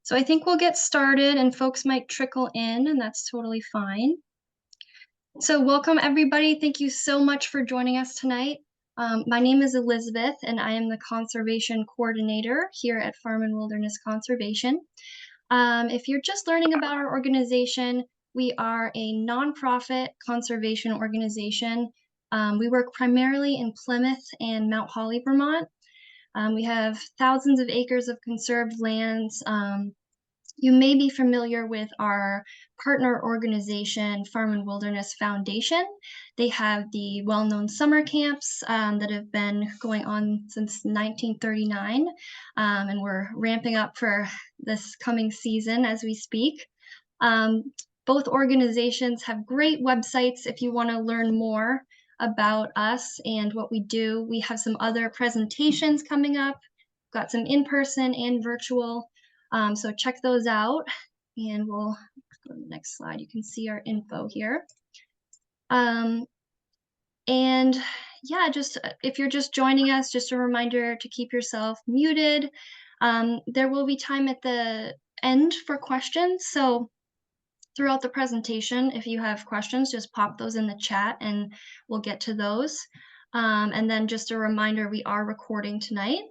So I think we'll get started and folks might trickle in, and that's totally fine. So welcome everybody. Thank you so much for joining us tonight. My name is Elizabeth and I am the Conservation Coordinator here at Farm and Wilderness Conservation. If you're just learning about our organization, we are a nonprofit conservation organization. We work primarily in Plymouth and Mount Holly, Vermont. We have thousands of acres of conserved lands. You may be familiar with our partner organization, Farm and Wilderness Foundation. They have the well-known summer camps that have been going on since 1939, and we're ramping up for this coming season as we speak. Both organizations have great websites if you want to learn more about us and what we do. We have some other presentations coming up, got some in-person and virtual. So check those out, and we'll go to the next slide. You can see our info here. And yeah, just if you're just joining us, just a reminder to keep yourself muted. There will be time at the end for questions. So throughout the presentation, if you have questions, just pop those in the chat and we'll get to those. And then just a reminder, we are recording tonight.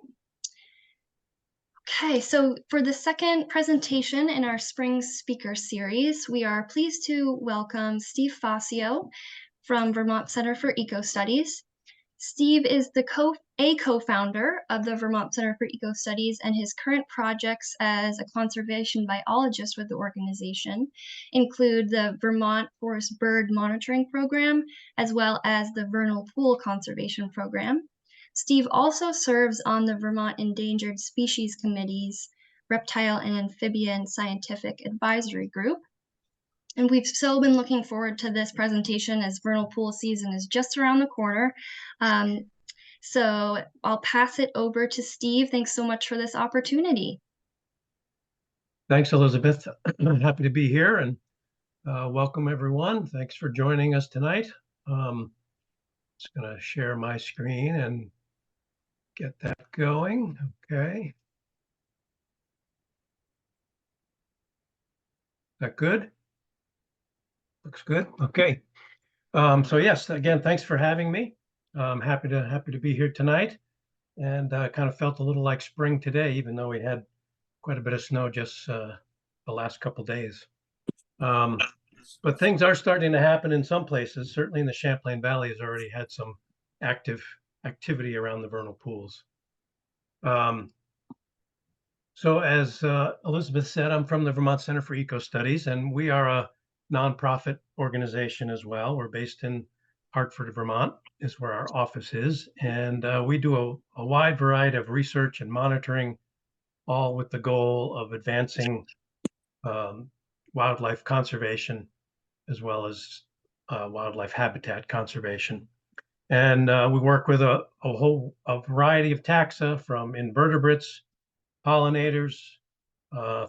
Okay, so for the second presentation in our spring speaker series, we are pleased to welcome Steve Faccio from Vermont Center for Ecostudies. Steve is the co-founder of the Vermont Center for Ecostudies, and his current projects as a conservation biologist with the organization include the Vermont Forest Bird Monitoring Program, as well as the Vernal Pool Conservation Program. Steve also serves on the Vermont Endangered Species Committee's Reptile and Amphibian Scientific Advisory Group. And we've so been looking forward to this presentation as vernal pool season is just around the corner. So I'll pass it over to Steve. Thanks so much for this opportunity. Thanks, Elizabeth. I'm happy to be here and welcome everyone. Thanks for joining us tonight. Just going to share my screen and get that going. Okay. Is that good? Looks good. Okay. So yes, again, thanks for having me. I'm happy to be here tonight, and kind of felt a little like spring today, even though we had quite a bit of snow just the last couple days. But things are starting to happen in some places. Certainly in the Champlain Valley has already had some activity around the vernal pools. So as Elizabeth said, I'm from the Vermont Center for Ecostudies, and we are a nonprofit organization as well. We're based in Hartford, Vermont, is where our office is. And we do a wide variety of research and monitoring, all with the goal of advancing wildlife conservation, as well as wildlife habitat conservation. And we work with a variety of taxa, from invertebrates, pollinators,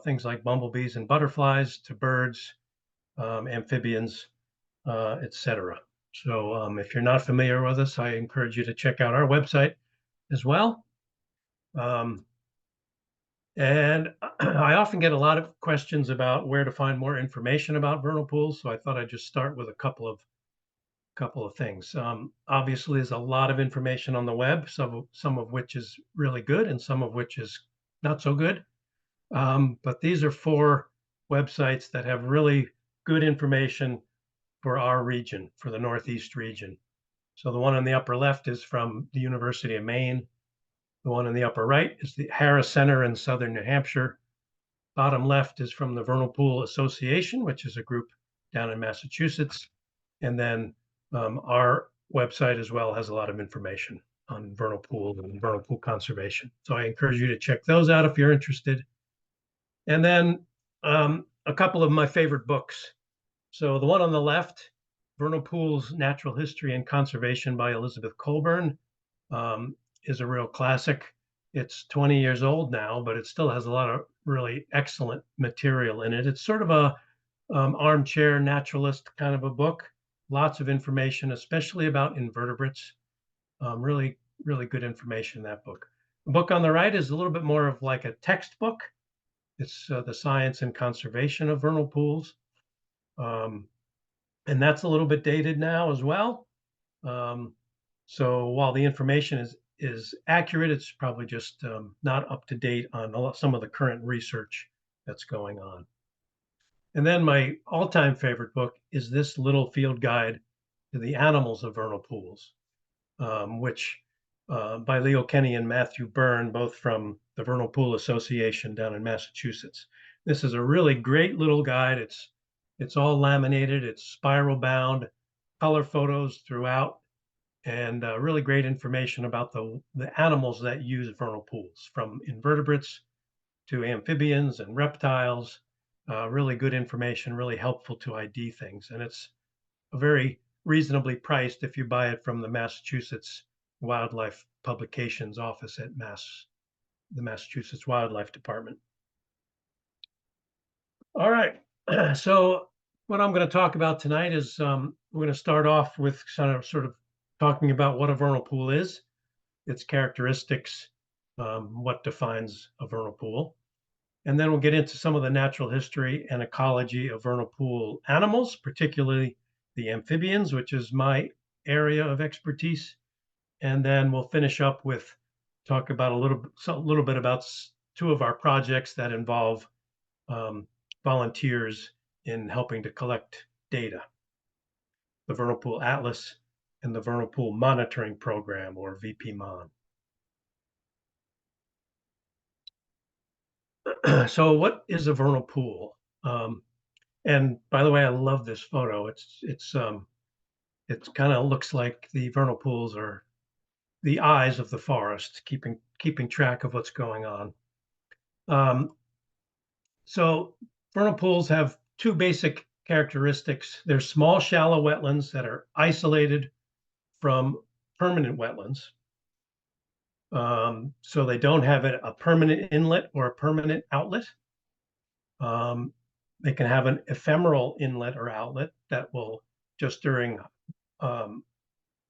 things like bumblebees and butterflies, to birds, amphibians, etc. So if you're not familiar with us, I encourage you to check out our website as well. And I often get a lot of questions about where to find more information about vernal pools, so I thought I'd just start with a couple of things. Obviously, there's a lot of information on the web, some of which is really good and some of which is not so good. But these are 4 websites that have really good information for our region, for the Northeast region. So the one on the upper left is from the University of Maine. The one on the upper right is the Harris Center in Southern New Hampshire. Bottom left is from the Vernal Pool Association, which is a group down in Massachusetts. And then our website as well has a lot of information on vernal pool and vernal pool conservation. So I encourage you to check those out if you're interested. And then a couple of my favorite books. So the one on the left, Vernal Pools, Natural History and Conservation by Elizabeth Colburn, is a real classic. It's 20 years old now, but it still has a lot of really excellent material in it. It's sort of a armchair naturalist kind of a book. Lots of information, especially about invertebrates. Really good information in that book. The book on the right is a little bit more of like a textbook. It's The Science and Conservation of Vernal Pools. Um, and that's a little bit dated now as well. Um, so while the information is accurate, it's probably just not up to date on some of the current research that's going on. And then my all-time favorite book is this little field guide to the animals of vernal pools, which by Leo Kenny and Matthew Byrne, both from the Vernal Pool Association down in Massachusetts. This is a really great little guide. It's all laminated, it's spiral bound, color photos throughout, and really great information about the animals that use vernal pools, from invertebrates to amphibians and reptiles. Really good information, really helpful to ID things. And it's a very reasonably priced if you buy it from the Massachusetts Wildlife Publications Office at the Massachusetts Wildlife Department. All right. So what I'm going to talk about tonight is we're going to start off with sort of talking about what a vernal pool is, its characteristics, what defines a vernal pool. And then we'll get into some of the natural history and ecology of vernal pool animals, particularly the amphibians, which is my area of expertise. And then we'll finish up with talk about a little bit about two of our projects that involve um, volunteers in helping to collect data, the Vernal Pool Atlas and the Vernal Pool Monitoring Program, or VPMON. So what is a vernal pool? And by the way, I love this photo. It kind of looks like the vernal pools are the eyes of the forest, keeping track of what's going on. So vernal pools have two basic characteristics. They're small, shallow wetlands that are isolated from permanent wetlands. So they don't have a permanent inlet or a permanent outlet. They can have an ephemeral inlet or outlet that will just during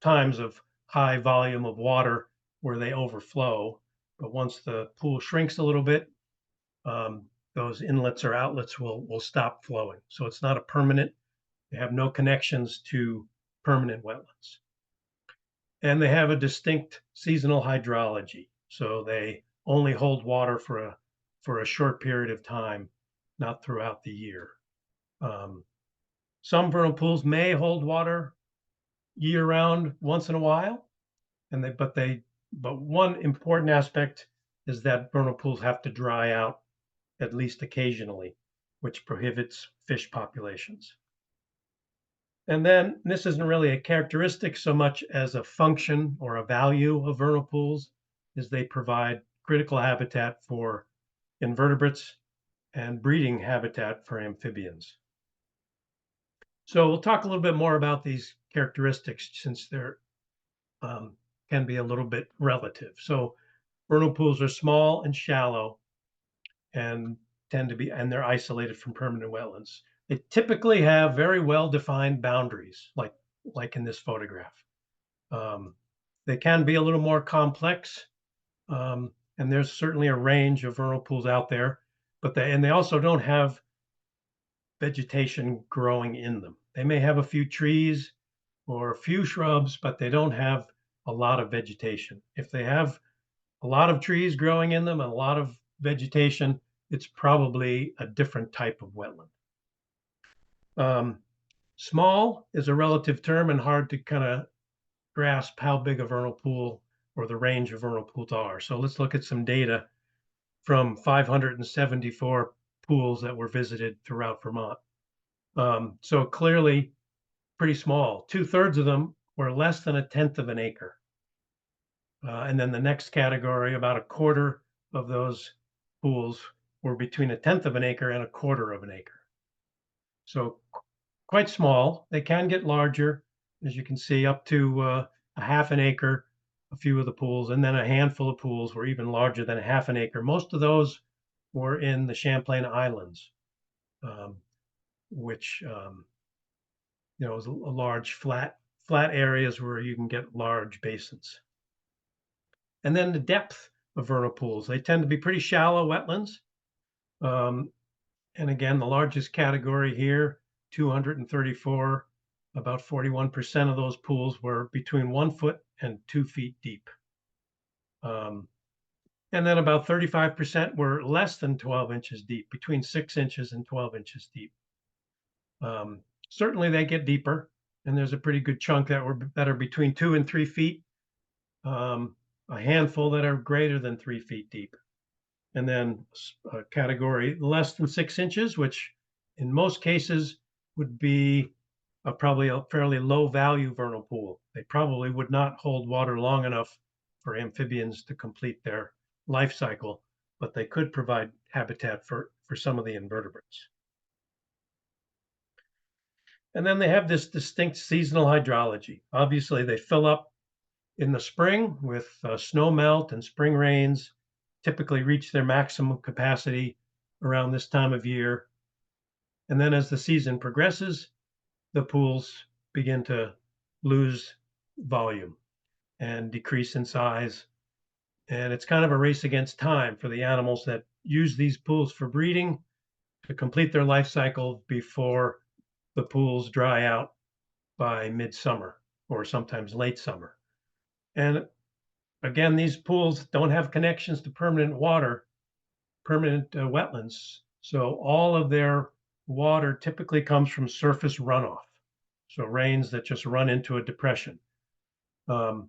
times of high volume of water where they overflow. But once the pool shrinks a little bit, those inlets or outlets will stop flowing. So it's not a permanent, they have no connections to permanent wetlands. And they have a distinct seasonal hydrology. So they only hold water for a short period of time, not throughout the year. Some vernal pools may hold water year round once in a while, but one important aspect is that vernal pools have to dry out at least occasionally, which prohibits fish populations. And then this isn't really a characteristic so much as a function or a value of vernal pools, is they provide critical habitat for invertebrates and breeding habitat for amphibians. So we'll talk a little bit more about these characteristics since they're can be a little bit relative. So vernal pools are small and shallow and they're isolated from permanent wetlands. They typically have very well-defined boundaries, like in this photograph. They can be a little more complex, and there's certainly a range of vernal pools out there, but they also don't have vegetation growing in them. They may have a few trees or a few shrubs, but they don't have a lot of vegetation. If they have a lot of trees growing in them and a lot of vegetation, it's probably a different type of wetland. Small is a relative term and hard to kind of grasp how big a vernal pool or the range of vernal pools are. So let's look at some data from 574 pools that were visited throughout Vermont. So clearly pretty small. 2/3 of them were less than 1/10 of an acre. And then the next category, about 1/4 of those pools were between 1/10 of an acre and 1/4 of an acre. So quite small. They can get larger, as you can see, up to a half an acre, a few of the pools, and then a handful of pools were even larger than a half an acre. Most of those were in the Champlain Islands, which is a large flat areas where you can get large basins. And then the depth of vernal pools. They tend to be pretty shallow wetlands. Um, and again, the largest category here, 234, about 41% of those pools were between 1 foot and 2 feet deep. And then about 35% were less than 12 inches deep, between 6 inches and 12 inches deep. Certainly they get deeper, and there's a pretty good chunk that are between 2 and 3 feet, a handful that are greater than 3 feet deep. And then a category less than 6 inches, which in most cases would be probably a fairly low value vernal pool. They probably would not hold water long enough for amphibians to complete their life cycle, but they could provide habitat for some of the invertebrates. And then they have this distinct seasonal hydrology. Obviously, they fill up in the spring with snow melt and spring rains, typically reach their maximum capacity around this time of year. And then as the season progresses, the pools begin to lose volume and decrease in size. And it's kind of a race against time for the animals that use these pools for breeding to complete their life cycle before the pools dry out by midsummer or sometimes late summer. And again, these pools don't have connections to permanent water, permanent wetlands. So all of their water typically comes from surface runoff. So rains that just run into a depression. And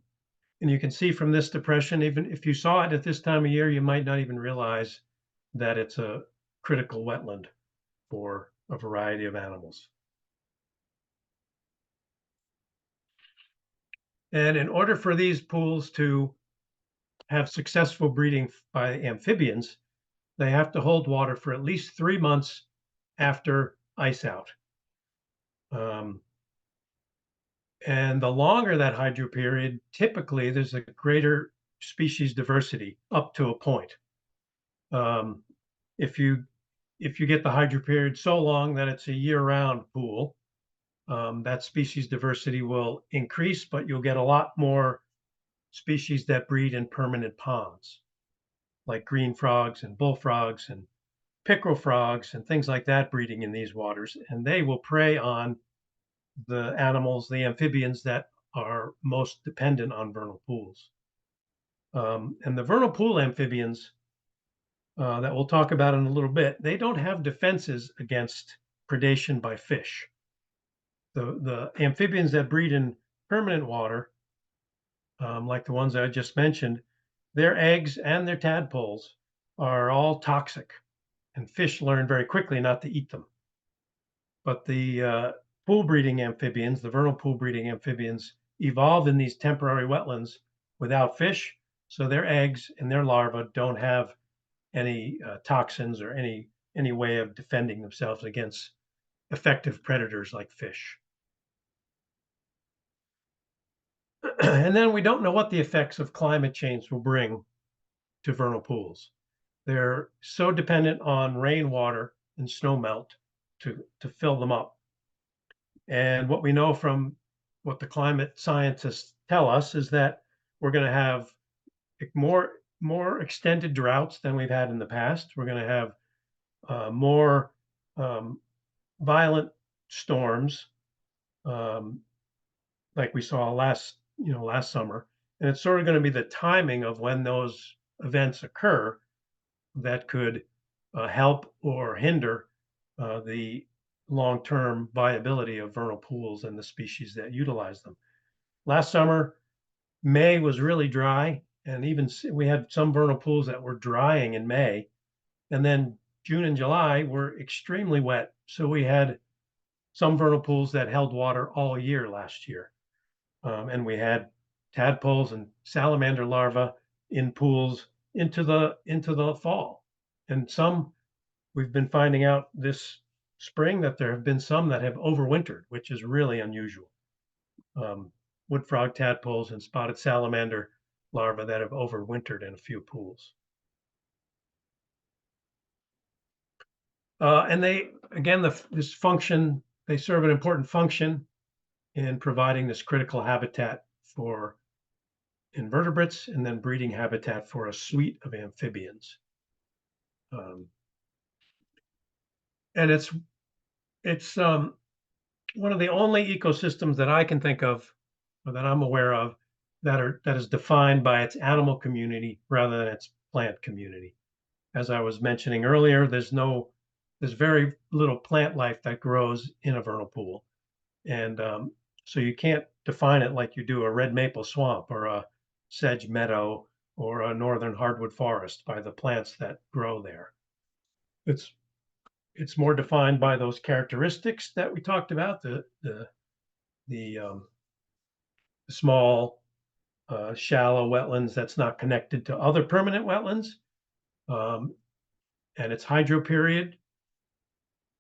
you can see from this depression, even if you saw it at this time of year, you might not even realize that it's a critical wetland for a variety of animals. And in order for these pools to have successful breeding by amphibians, they have to hold water for at least 3 months after ice out. And the longer that hydro period, typically there's a greater species diversity up to a point. If you get the hydro period so long that it's a year-round pool, that species diversity will increase, but you'll get a lot more species that breed in permanent ponds, like green frogs and bullfrogs and pickerel frogs and things like that breeding in these waters, and they will prey on the animals, the amphibians that are most dependent on vernal pools. And the vernal pool amphibians that we'll talk about in a little bit, they don't have defenses against predation by fish. The amphibians that breed in permanent water, like the ones I just mentioned, their eggs and their tadpoles are all toxic, and fish learn very quickly not to eat them. But the pool breeding amphibians, the vernal pool breeding amphibians, evolved in these temporary wetlands without fish, so their eggs and their larvae don't have any toxins or any way of defending themselves against effective predators like fish. And then we don't know what the effects of climate change will bring to vernal pools. They're so dependent on rainwater and snowmelt to fill them up. And what we know from what the climate scientists tell us is that we're going to have more extended droughts than we've had in the past. We're going to have more violent storms, like we saw last summer. And it's sort of going to be the timing of when those events occur that could help or hinder the long-term viability of vernal pools and the species that utilize them. Last summer, May was really dry, and even we had some vernal pools that were drying in May, and then June and July were extremely wet. So we had some vernal pools that held water all year last year, and we had tadpoles and salamander larvae in pools into the fall, and some we've been finding out this spring that there have been some that have overwintered, which is really unusual. Wood frog tadpoles and spotted salamander larvae that have overwintered in a few pools. And they, again, this function, they serve an important function in providing this critical habitat for invertebrates, and then breeding habitat for a suite of amphibians. And it's one of the only ecosystems that I can think of, or that I'm aware of, that is defined by its animal community rather than its plant community. As I was mentioning earlier, there's very little plant life that grows in a vernal pool, and so you can't define it like you do a red maple swamp or a sedge meadow or a northern hardwood forest by the plants that grow there. It's it's more defined by those characteristics that we talked about, the small, shallow wetlands that's not connected to other permanent wetlands, um, and its hydro period,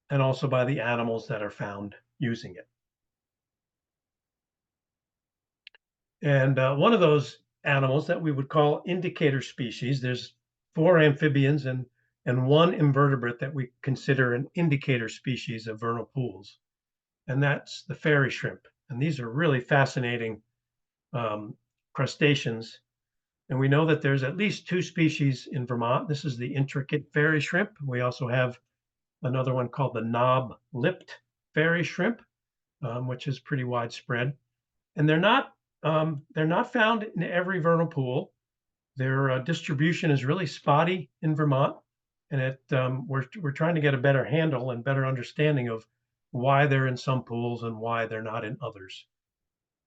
and also by the animals that are found using it. And one of those animals that we would call indicator species, there's 4 amphibians and 1 invertebrate that we consider an indicator species of vernal pools, and that's the fairy shrimp. And these are really fascinating crustaceans. And we know that there's at least 2 species in Vermont. This is the intricate fairy shrimp. We also have another one called the knob-lipped fairy shrimp, which is pretty widespread. And they're not found in every vernal pool. Their distribution is really spotty in Vermont, and we're trying to get a better handle and better understanding of why they're in some pools and why they're not in others.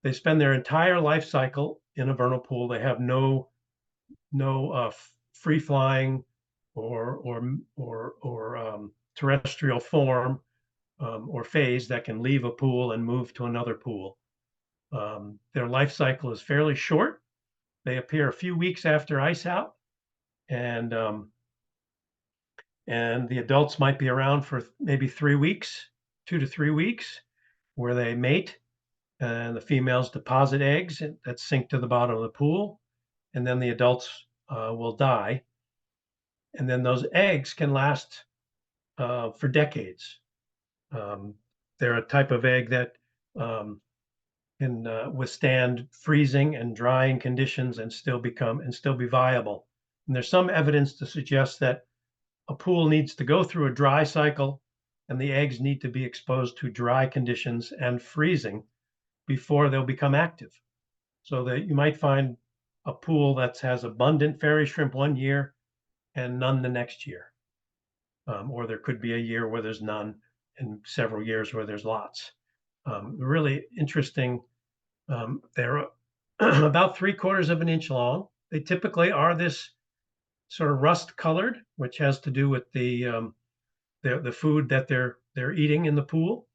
They spend their entire life cycle in a vernal pool. They have no free flying or terrestrial form or phase that can leave a pool and move to another pool. Their life cycle is fairly short. They appear a few weeks after ice out, and the adults might be around for maybe 3 weeks, 2 to 3 weeks, where they mate, and the females deposit eggs that sink to the bottom of the pool, and then the adults will die, and then those eggs can last for decades. They're a type of egg that can withstand freezing and drying conditions and still be viable. And there's some evidence to suggest that a pool needs to go through a dry cycle, and the eggs need to be exposed to dry conditions and freezing before they'll become active. So that you might find a pool that has abundant fairy shrimp one year and none the next year. Or there could be a year where there's none and several years where there's lots. Really interesting. They're about 3/4 of an inch long. They typically are this sort of rust colored, which has to do with the food that they're eating in the pool.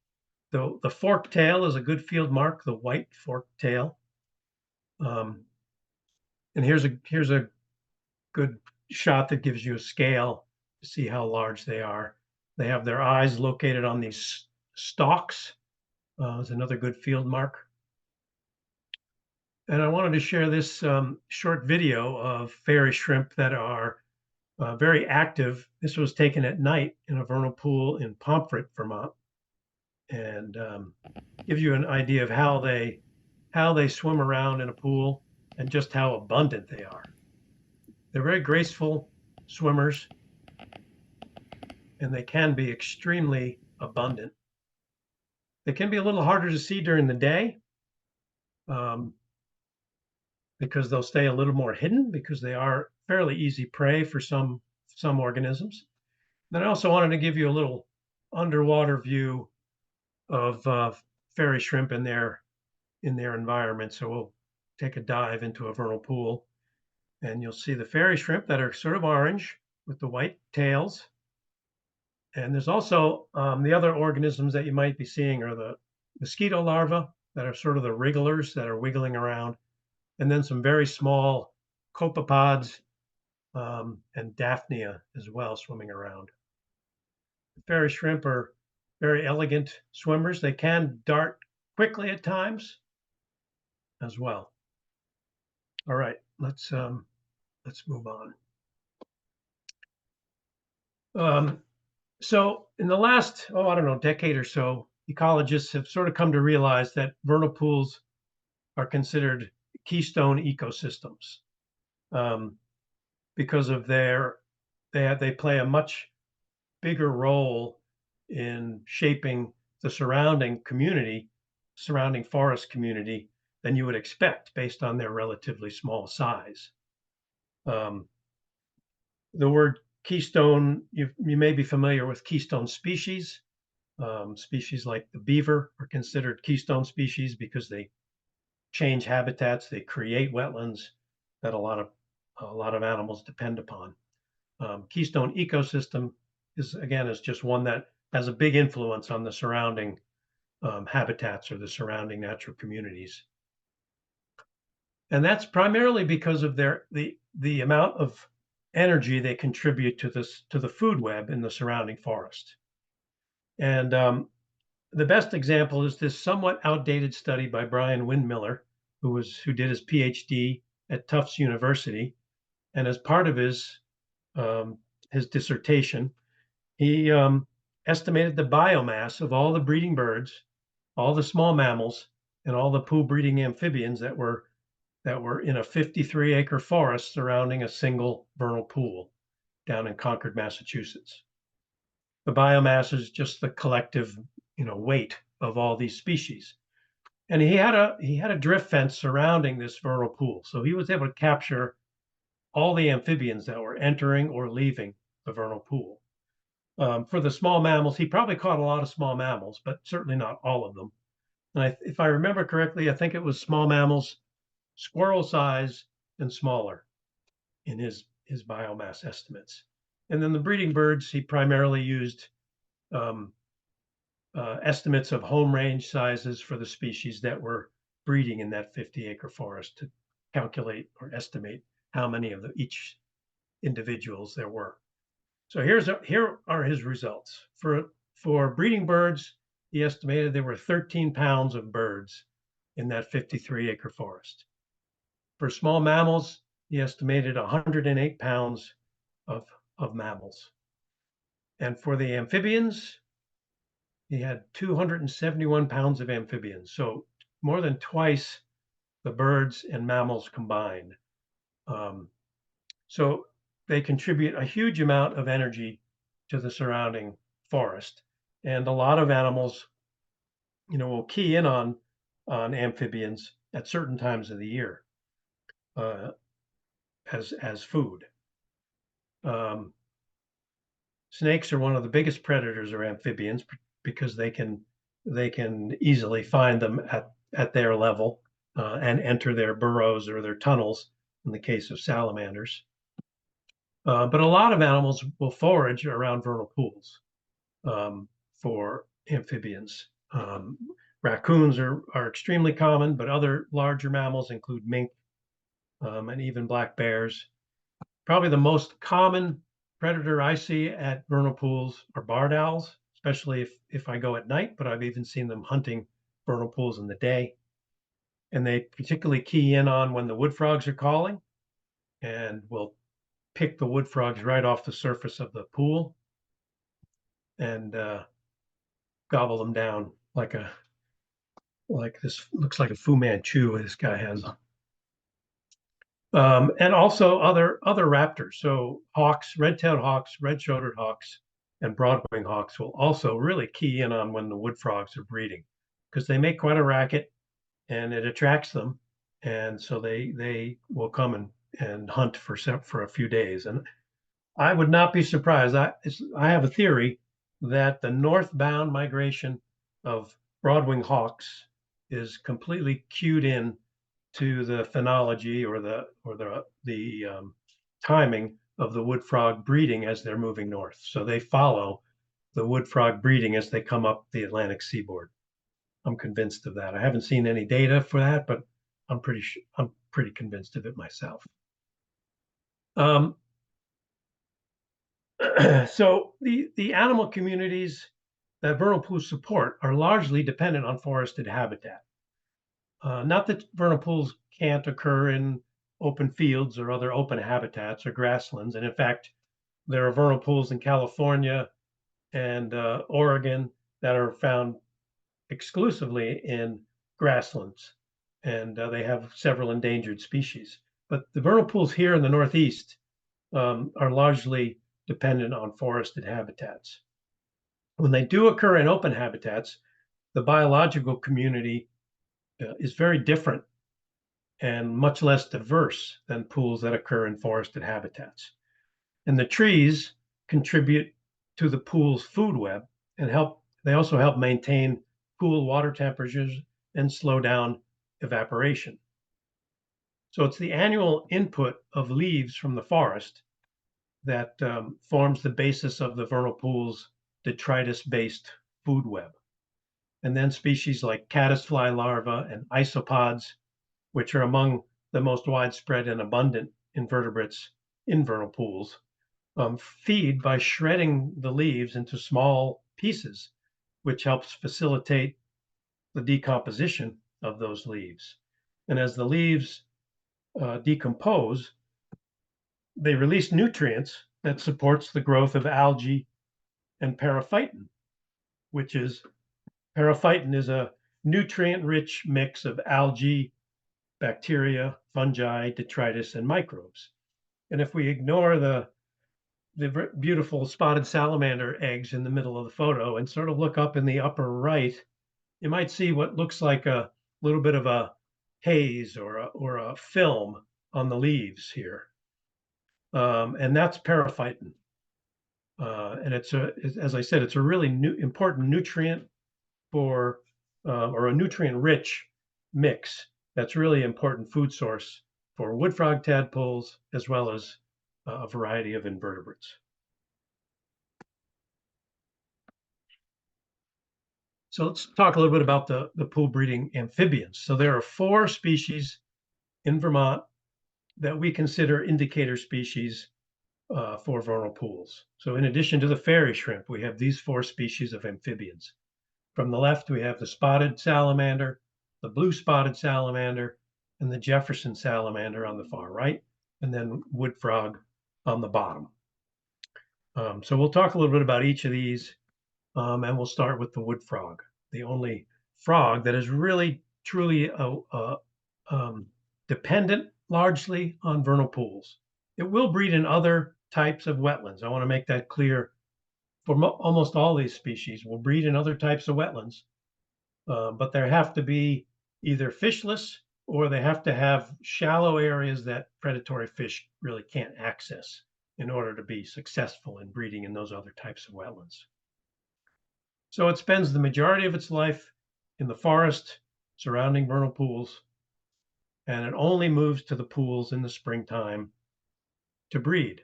The forked tail is a good field mark, the white forked tail. And here's a good shot that gives you a scale to see how large they are. They have their eyes located on these stalks. Is another good field mark. And I wanted to share this short video of fairy shrimp that are very active. This was taken at night in a vernal pool in Pomfret, Vermont, and gives you an idea of how they swim around in a pool and just how abundant they are. They're very graceful swimmers, and they can be extremely abundant. They can be a little harder to see during the day because they'll stay a little more hidden because they are fairly easy prey for some organisms. Then I also wanted to give you a little underwater view of fairy shrimp in their environment. So we'll take a dive into a vernal pool, and you'll see the fairy shrimp that are sort of orange with the white tails. And there's also the other organisms that you might be seeing are the mosquito larvae that are sort of the wrigglers that are wiggling around, and then some very small copepods and Daphnia as well swimming around. The fairy shrimp are very elegant swimmers. They can dart quickly at times as well. All right, let's move on. So in the last, I don't know, decade or so, ecologists have sort of come to realize that vernal pools are considered keystone ecosystems because of they play a much bigger role in shaping the surrounding forest community than you would expect based on their relatively small size. The word keystone, you may be familiar with keystone species. Species like the beaver are considered keystone species because they change habitats, they create wetlands that a lot of animals depend upon. Keystone ecosystem is just one that has a big influence on the surrounding habitats or the surrounding natural communities. And that's primarily because of the amount of energy they contribute to the food web in the surrounding forest. And the best example is this somewhat outdated study by Brian Windmiller, who did his PhD at Tufts University, and as part of his dissertation, he estimated the biomass of all the breeding birds, all the small mammals, and all the pool breeding amphibians that were in a 53-acre forest surrounding a single vernal pool down in Concord, Massachusetts. The biomass is just the collective, weight of all these species. And he had a drift fence surrounding this vernal pool, so he was able to capture all the amphibians that were entering or leaving the vernal pool. For the small mammals, he probably caught a lot of small mammals, but certainly not all of them. And if I remember correctly, I think it was small mammals, squirrel size and smaller in his biomass estimates. And then the breeding birds, he primarily used estimates of home range sizes for the species that were breeding in that 50-acre forest to calculate or estimate how many of each individuals there were. So here are his results. For breeding birds, he estimated there were 13 pounds of birds in that 53-acre forest. For small mammals, he estimated 108 pounds of mammals. And for the amphibians, he had 271 pounds of amphibians. So more than twice the birds and mammals combined. So they contribute a huge amount of energy to the surrounding forest. And a lot of animals, will key in on amphibians at certain times of the year as food. Snakes are one of the biggest predators of amphibians because they can easily find them at their level and enter their burrows or their tunnels in the case of salamanders. But a lot of animals will forage around vernal pools for amphibians. Raccoons are extremely common, but other larger mammals include mink and even black bears. Probably the most common predator I see at vernal pools are barred owls, especially if I go at night, but I've even seen them hunting vernal pools in the day. And they particularly key in on when the wood frogs are calling and will pick the wood frogs right off the surface of the pool and gobble them down like this looks like a Fu Manchu this guy has. And also other raptors. So hawks, red-tailed hawks, red-shouldered hawks, and broadwing hawks will also really key in on when the wood frogs are breeding because they make quite a racket and it attracts them. And so they will come and hunt for a few days. And I would not be surprised. I have a theory that the northbound migration of broadwing hawks is completely cued in to the phenology or the timing of the wood frog breeding as they're moving north. So they follow the wood frog breeding as they come up the Atlantic seaboard. I'm convinced of that. I haven't seen any data for that, but I'm pretty convinced of it myself. So the animal communities that vernal pools support are largely dependent on forested habitat. Not that vernal pools can't occur in open fields or other open habitats or grasslands. And in fact, there are vernal pools in California and Oregon that are found exclusively in grasslands and they have several endangered species. But the vernal pools here in the Northeast are largely dependent on forested habitats. When they do occur in open habitats, the biological community is very different and much less diverse than pools that occur in forested habitats. And the trees contribute to the pool's food web and they also help maintain cool water temperatures and slow down evaporation. So it's the annual input of leaves from the forest that forms the basis of the vernal pool's detritus-based food web. And then species like caddisfly larvae and isopods, which are among the most widespread and abundant invertebrates in vernal pools, feed by shredding the leaves into small pieces, which helps facilitate the decomposition of those leaves. And as the leaves decompose, they release nutrients that supports the growth of algae and periphyton, which is periphyton is a nutrient-rich mix of algae, bacteria, fungi, detritus, and microbes. And if we ignore the beautiful spotted salamander eggs in the middle of the photo and sort of look up in the upper right, you might see what looks like a little bit of a haze or a film on the leaves here. And that's periphyton. And as I said, it's a really important nutrient for, or a nutrient-rich mix that's really important food source for wood frog tadpoles, as well as a variety of invertebrates. So let's talk a little bit about the pool breeding amphibians. So there are 4 species in Vermont that we consider indicator species for vernal pools. So in addition to the fairy shrimp, we have these 4 species of amphibians. From the left, we have the spotted salamander, the blue spotted salamander, and the Jefferson salamander on the far right, and then wood frog on the bottom. So we'll talk a little bit about each of these, and we'll start with the wood frog, the only frog that is really truly dependent largely on vernal pools. It will breed in other types of wetlands. I want to make that clear. For almost all these species will breed in other types of wetlands, but there have to be either fishless or they have to have shallow areas that predatory fish really can't access in order to be successful in breeding in those other types of wetlands. So it spends the majority of its life in the forest surrounding vernal pools, and it only moves to the pools in the springtime to breed.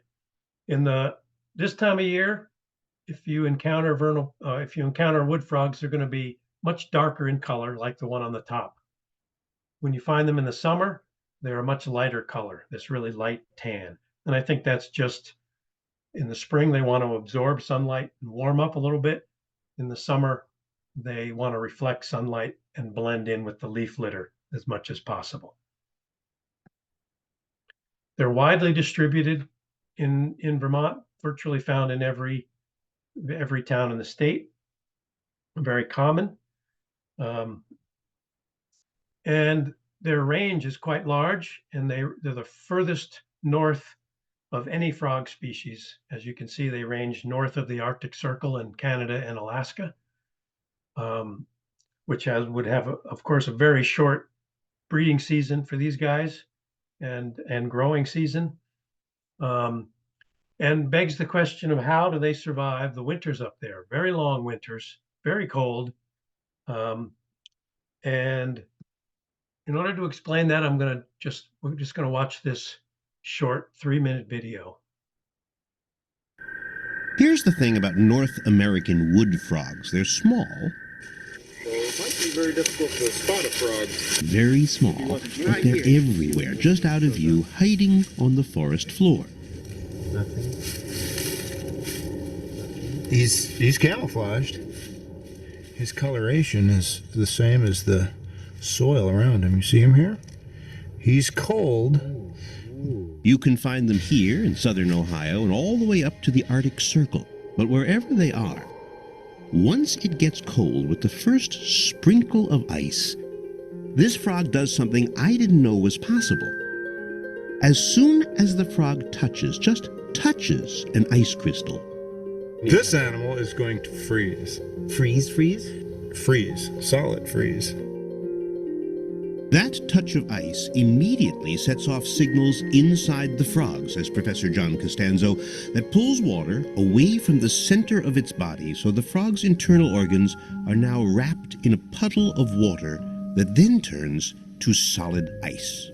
This time of year, if you encounter wood frogs, they're going to be much darker in color, like the one on the top. When you find them in the summer, they're a much lighter color, this really light tan. And I think that's just in the spring, they want to absorb sunlight and warm up a little bit. In the summer, they want to reflect sunlight and blend in with the leaf litter as much as possible. They're widely distributed in Vermont, virtually found in every town in the state, very common. And their range is quite large, and they're the furthest north of any frog species. As you can see, they range north of the Arctic Circle in Canada and Alaska, which would have, of course, a very short breeding season for these guys and growing season. And begs the question of how do they survive the winters up there? Very long winters, very cold. And in order to explain that, we're just going to watch this short 3-minute video. Here's the thing about North American wood frogs. They're small. So it might be very difficult to spot a frog. Very small, but they're everywhere, just out of view, hiding on the forest floor. Nothing. He's camouflaged. His coloration is the same as the soil around him. You see him here? He's cold. You can find them here in southern Ohio and all the way up to the Arctic Circle. But wherever they are, once it gets cold with the first sprinkle of ice, this frog does something I didn't know was possible. As soon as the frog just touches an ice crystal, This animal is going to freeze. Freeze? Freeze. Solid freeze. that touch of ice immediately sets off signals inside the frog, says Professor John Costanzo, that pulls water away from the center of its body, so the frog's internal organs are now wrapped in a puddle of water that then turns to solid ice.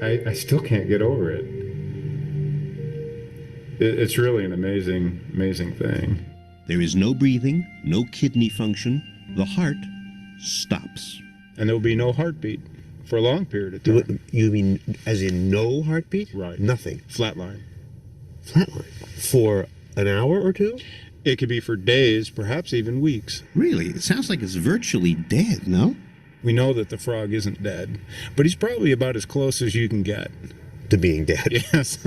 I still can't get over it. It's really an amazing thing. There is no breathing, no kidney function. The heart stops. And there'll be no heartbeat for a long period of time. You mean as in no heartbeat? Right. Nothing. Flatline. Flatline. For an hour or two? It could be for days, perhaps even weeks. Really, it sounds like it's virtually dead, no? We know that the frog isn't dead, but he's probably about as close as you can get. To being dead. Yes.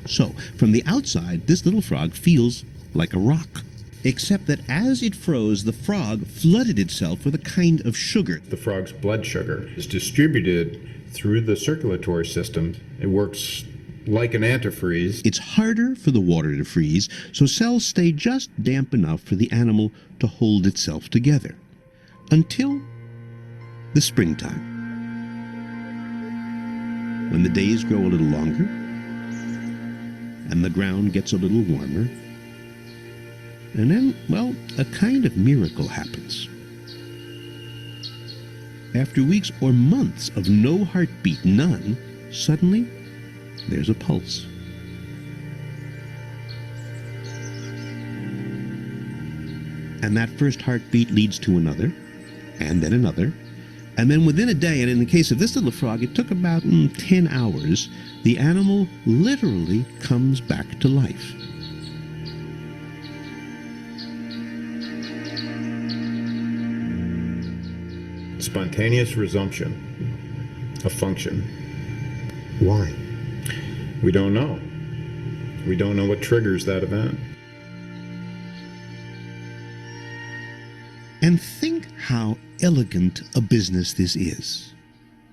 So, from the outside, this little frog feels like a rock. Except that as it froze, the frog flooded itself with a kind of sugar. The frog's blood sugar is distributed through the circulatory system. It works like an antifreeze. It's harder for the water to freeze, so cells stay just damp enough for the animal to hold itself together. Until the springtime. When the days grow a little longer, and the ground gets a little warmer, and then, well, a kind of miracle happens. After weeks or months of no heartbeat, none, suddenly there's a pulse. And that first heartbeat leads to another, and then within a day, and in the case of this little frog, it took about 10 hours, the animal literally comes back to life. Spontaneous resumption of function. Why? We don't know. We don't know what triggers that event. And think how elegant a business this is.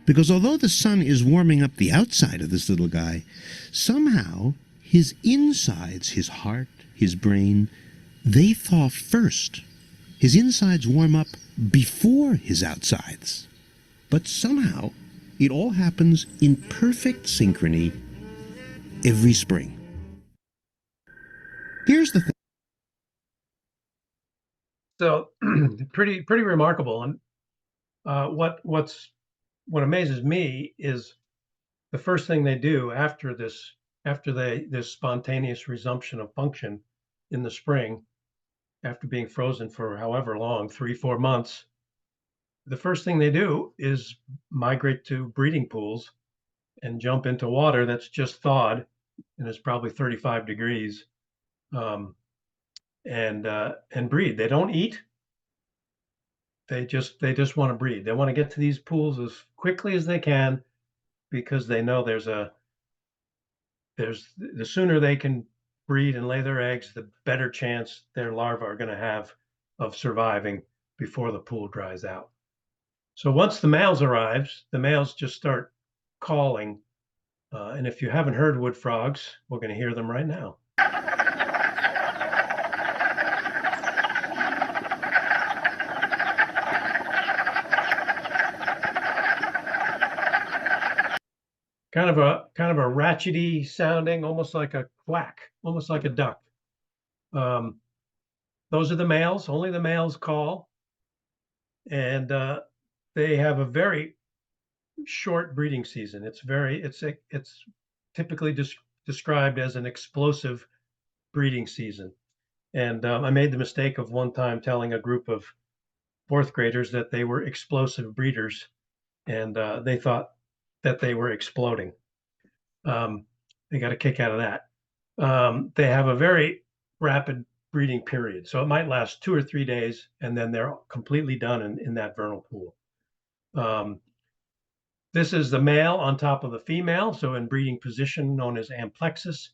Because although the sun is warming up the outside of this little guy, somehow his insides, his heart, his brain, they thaw first. His insides warm up before his outsides. But somehow it all happens in perfect synchrony every spring. Here's the thing. So pretty remarkable. And what amazes me is the first thing they do after this spontaneous resumption of function in the spring, after being frozen for however long, 3-4 months, the first thing they do is migrate to breeding pools and jump into water that's just thawed and is probably 35 degrees, and breed. They don't eat. They just want to breed. They want to get to these pools as quickly as they can, because they know the sooner they can breed and lay their eggs, the better chance their larvae are going to have of surviving before the pool dries out. So once the males arrives, the males just start calling. And if you haven't heard wood frogs, we're going to hear them right now. Kind of a ratchety sounding, almost like a quack, almost like a duck. Those are the males. Only the males call, and they have a very short breeding season. It's typically described as an explosive breeding season. And I made the mistake of one time telling a group of fourth graders that they were explosive breeders, and they thought that they were exploding. They got a kick out of that. They have a very rapid breeding period, so it might last 2 or 3 days, and then they're completely done in that vernal pool. This is the male on top of the female, so in breeding position known as amplexus.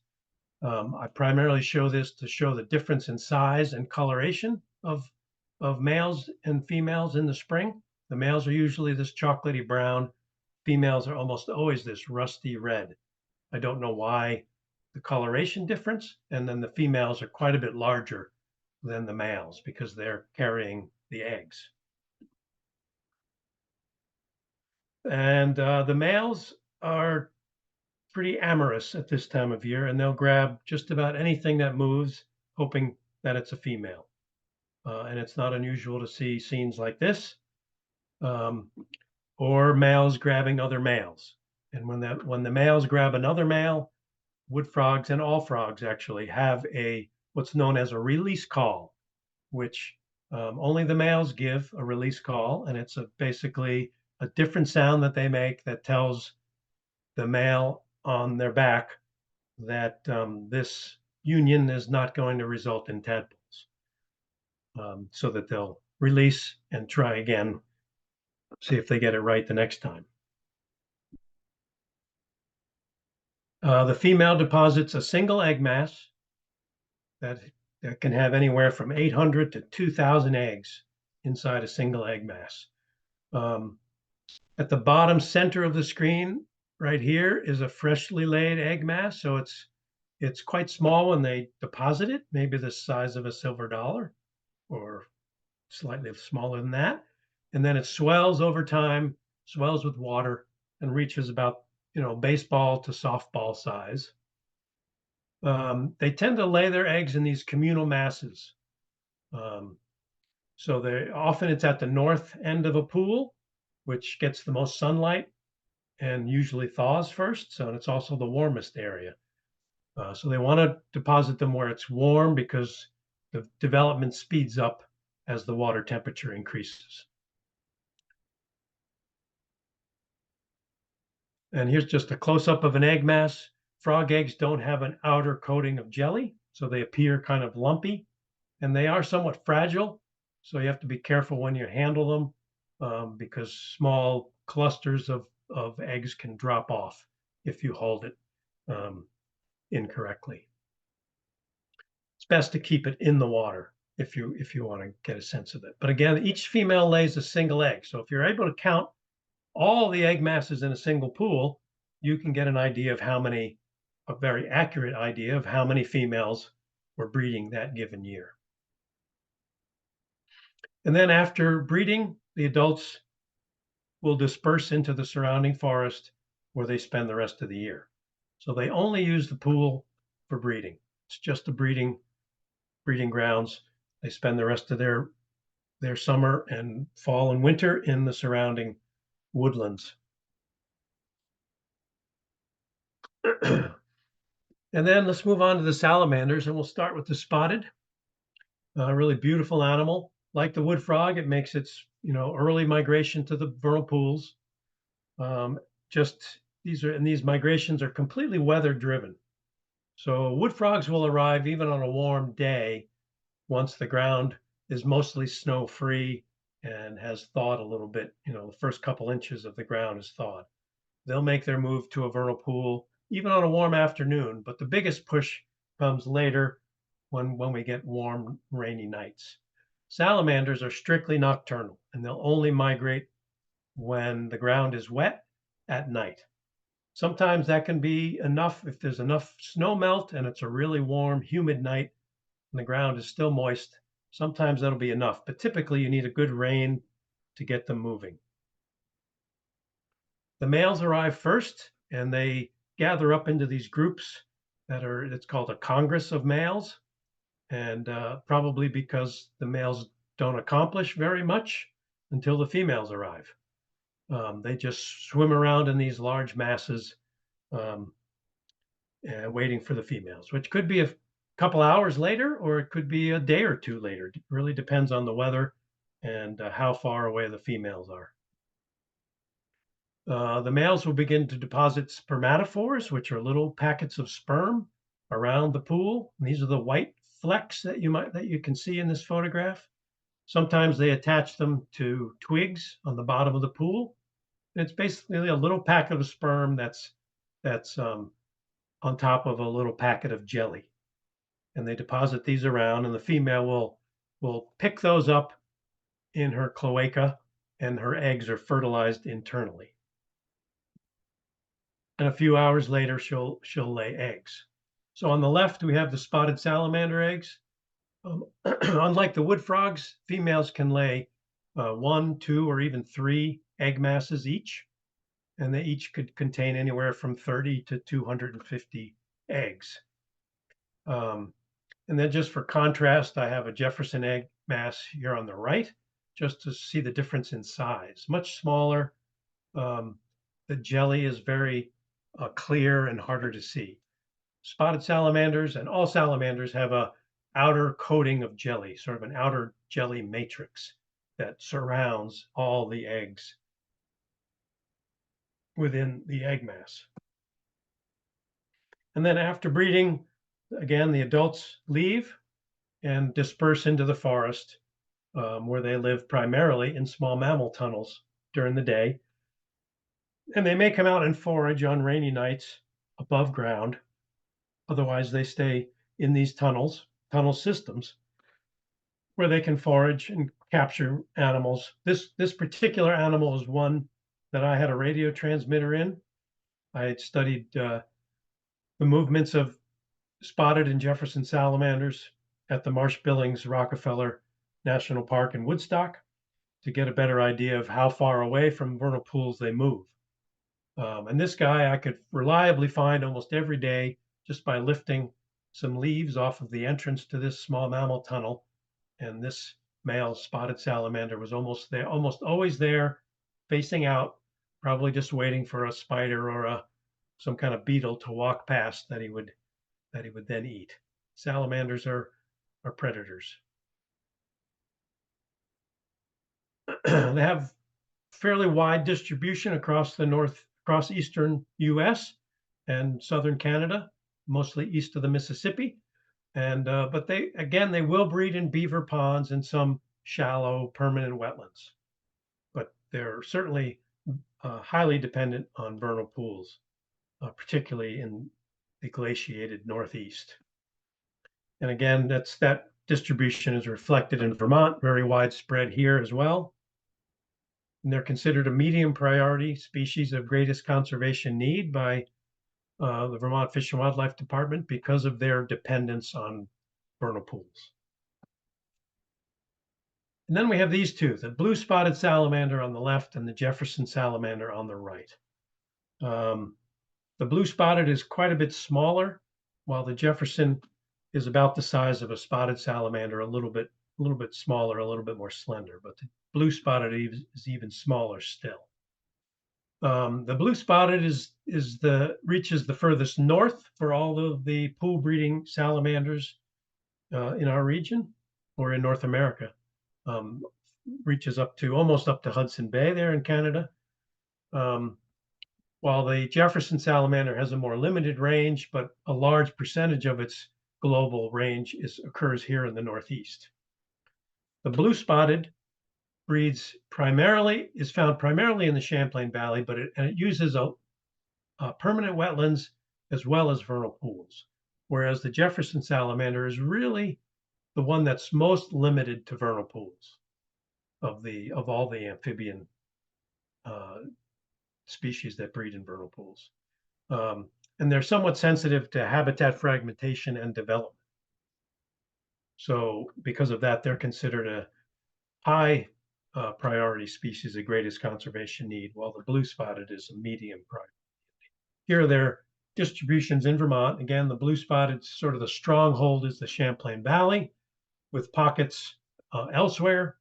I primarily show this to show the difference in size and coloration of males and females in the spring. The males are usually this chocolatey brown. Females are almost always this rusty red. I don't know why the coloration difference. And then the females are quite a bit larger than the males because they're carrying the eggs. And the males are pretty amorous at this time of year, and they'll grab just about anything that moves, hoping that it's a female. And it's not unusual to see scenes like this, or males grabbing other males. And when the males grab another male, wood frogs and all frogs actually have what's known as a release call, which only the males give a release call, and it's basically a different sound that they make that tells the male on their back that this union is not going to result in tadpoles, so that they'll release and try again, see if they get it right the next time. The female deposits a single egg mass that can have anywhere from 800 to 2,000 eggs inside a single egg mass. At the bottom center of the screen right here is a freshly laid egg mass. So it's quite small when they deposit it, maybe the size of a silver dollar or slightly smaller than that. And then it swells over time, swells with water, and reaches about, baseball to softball size. They tend to lay their eggs in these communal masses. So often it's at the north end of a pool, which gets the most sunlight and usually thaws first. So it's also the warmest area. So they want to deposit them where it's warm because the development speeds up as the water temperature increases. And here's just a close-up of an egg mass. Frog eggs don't have an outer coating of jelly, so they appear kind of lumpy, and they are somewhat fragile. So you have to be careful when you handle them, because small clusters of eggs can drop off if you hold it incorrectly. It's best to keep it in the water if you want to get a sense of it. But again, each female lays a single egg. So if you're able to count all the egg masses in a single pool, you can get an idea of a very accurate idea of how many females were breeding that given year. And then after breeding, the adults will disperse into the surrounding forest where they spend the rest of the year. So they only use the pool for breeding. It's just the breeding grounds. They spend the rest of their summer and fall and winter in the surrounding woodlands. And then let's move on to the salamanders, and we'll start with the spotted. A really beautiful animal. Like the wood frog, it makes its early migration to the vernal pools. These migrations are completely weather driven. So wood frogs will arrive even on a warm day once the ground is mostly snow free and has thawed a little bit. The first couple inches of the ground is thawed. They'll make their move to a vernal pool even on a warm afternoon, but the biggest push comes later when we get warm, rainy nights. Salamanders are strictly nocturnal, and they'll only migrate when the ground is wet at night. Sometimes that can be enough if there's enough snow melt and it's a really warm, humid night and the ground is still moist. Sometimes that'll be enough, but typically you need a good rain to get them moving. The males arrive first, and they gather up into these groups it's called a congress of males. And probably because the males don't accomplish very much until the females arrive. They just swim around in these large masses, waiting for the females, which could be a couple hours later, or it could be a day or two later. It really depends on the weather and how far away the females are. The males will begin to deposit spermatophores, which are little packets of sperm around the pool. And these are the white flecks that you can see in this photograph. Sometimes they attach them to twigs on the bottom of the pool. And it's basically a little packet of sperm that's on top of a little packet of jelly. And they deposit these around, and the female will pick those up in her cloaca and her eggs are fertilized internally. And a few hours later, she'll lay eggs. So on the left, we have the spotted salamander eggs. Unlike the wood frogs, females can lay 1, 2, or even 3 egg masses each, and they each could contain anywhere from 30 to 250 eggs. And then just for contrast, I have a Jefferson egg mass here on the right, just to see the difference in size. Much smaller. The jelly is very clear and harder to see. Spotted salamanders and all salamanders have a outer coating of jelly, sort of an outer jelly matrix that surrounds all the eggs within the egg mass. And then after breeding, again, the adults leave and disperse into the forest, where they live primarily in small mammal tunnels during the day. And they may come out and forage on rainy nights above ground. Otherwise, they stay in these tunnel systems, where they can forage and capture animals. This particular animal is one that I had a radio transmitter in. I had studied the movements of spotted and Jefferson salamanders at the Marsh Billings Rockefeller National Park in Woodstock to get a better idea of how far away from vernal pools they move. And this guy I could reliably find almost every day just by lifting some leaves off of the entrance to this small mammal tunnel. And this male spotted salamander was almost there, almost always there, facing out, probably just waiting for a spider or some kind of beetle to walk past that he would then eat. Salamanders are predators. They have fairly wide distribution across eastern U.S. and southern Canada, mostly east of the Mississippi. And but they will breed in beaver ponds and some shallow permanent wetlands. But they're certainly highly dependent on vernal pools, particularly in the glaciated Northeast. And again, that distribution is reflected in Vermont, very widespread here as well. And they're considered a medium priority species of greatest conservation need by the Vermont Fish and Wildlife Department because of their dependence on vernal pools. And then we have these two, the blue spotted salamander on the left and the Jefferson salamander on the right. The blue spotted is quite a bit smaller, while the Jefferson is about the size of a spotted salamander, a little bit smaller, a little bit more slender, but the blue spotted is even smaller still. The blue spotted reaches the furthest north for all of the pool breeding salamanders in our region or in North America. Reaches almost up to Hudson Bay there in Canada. While the Jefferson salamander has a more limited range, but a large percentage of its global range occurs here in the Northeast. The blue spotted is found primarily in the Champlain Valley, but it uses permanent wetlands as well as vernal pools, whereas the Jefferson salamander is really the one that's most limited to vernal pools of all the amphibian species that breed in vernal pools. And they're somewhat sensitive to habitat fragmentation and development. So because of that, they're considered a high priority species of greatest conservation need, while the blue spotted is a medium priority. Here are their distributions in Vermont. Again, the blue spotted, sort of the stronghold is the Champlain Valley, with pockets elsewhere.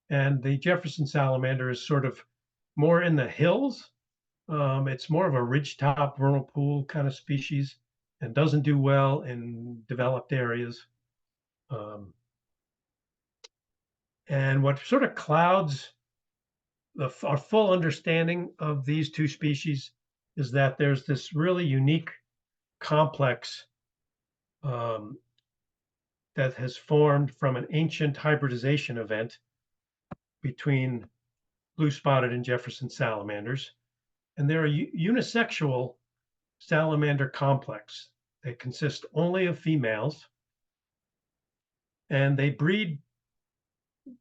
And the Jefferson salamander is sort of more in the hills. It's more of a ridgetop vernal pool kind of species and doesn't do well in developed areas. And what sort of clouds our full understanding of these two species is that there's this really unique complex that has formed from an ancient hybridization event between blue spotted and Jefferson salamanders. And they're a unisexual salamander complex. They consist only of females, and they breed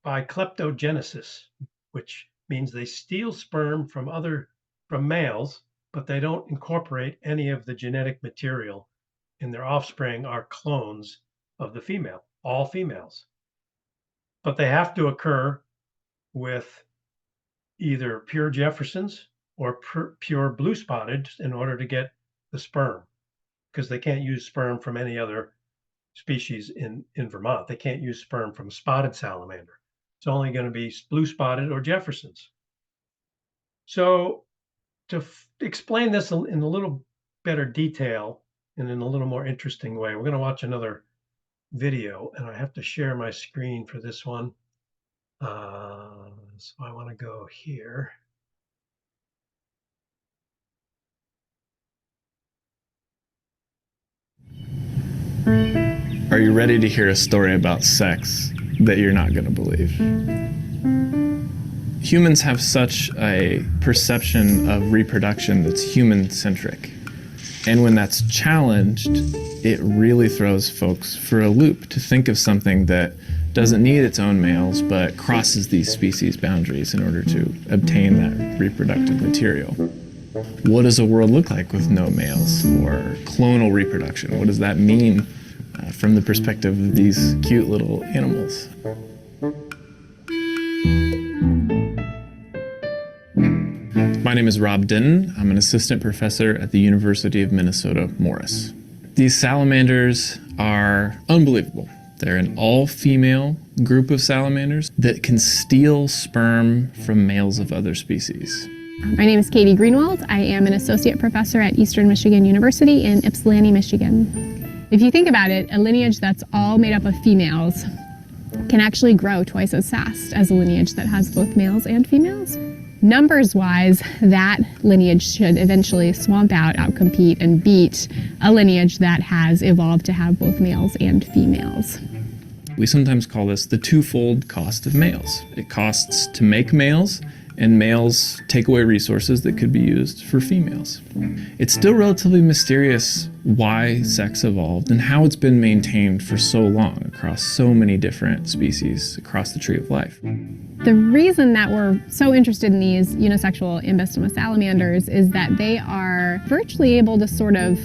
by kleptogenesis, which means they steal sperm from males, but they don't incorporate any of the genetic material, and their offspring are clones of the female, all females. But they have to occur with either pure Jeffersons or pure blue spotted in order to get the sperm, because they can't use sperm from any other species in Vermont. They can't use sperm from a spotted salamander. It's only going to be blue spotted or Jeffersons. So to explain this in a little better detail and in a little more interesting way, we're going to watch another video, and I have to share my screen for this one. So I want to go here. Are you ready to hear a story about sex that you're not going to believe? Humans have such a perception of reproduction that's human-centric. And when that's challenged, it really throws folks for a loop to think of something that doesn't need its own males, but crosses these species boundaries in order to obtain that reproductive material. What does a world look like with no males, or clonal reproduction? What does that mean from the perspective of these cute little animals? My name is Rob Denton. I'm an assistant professor at the University of Minnesota, Morris. These salamanders are unbelievable. They're an all-female group of salamanders that can steal sperm from males of other species. My name is Katie Greenwald. I am an associate professor at Eastern Michigan University in Ypsilanti, Michigan. If you think about it, a lineage that's all made up of females can actually grow twice as fast as a lineage that has both males and females. Numbers-wise, that lineage should eventually swamp out, outcompete, and beat a lineage that has evolved to have both males and females. We sometimes call this the twofold cost of males. It costs to make males, and males take away resources that could be used for females. It's still relatively mysterious why sex evolved and how it's been maintained for so long across so many different species across the tree of life. The reason that we're so interested in these unisexual ambystoma salamanders is that they are virtually able to sort of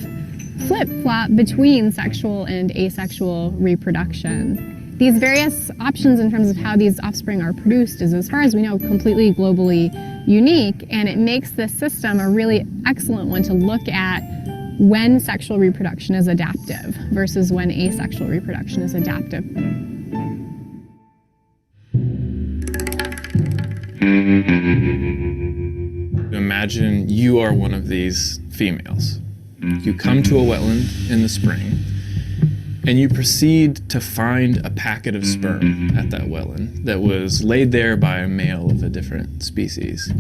flip-flop between sexual and asexual reproduction. These various options in terms of how these offspring are produced is, as far as we know, completely globally unique, and it makes this system a really excellent one to look at when sexual reproduction is adaptive versus when asexual reproduction is adaptive. Imagine you are one of these females. You come to a wetland in the spring, and you proceed to find a packet of sperm at that wetland that was laid there by a male of a different species.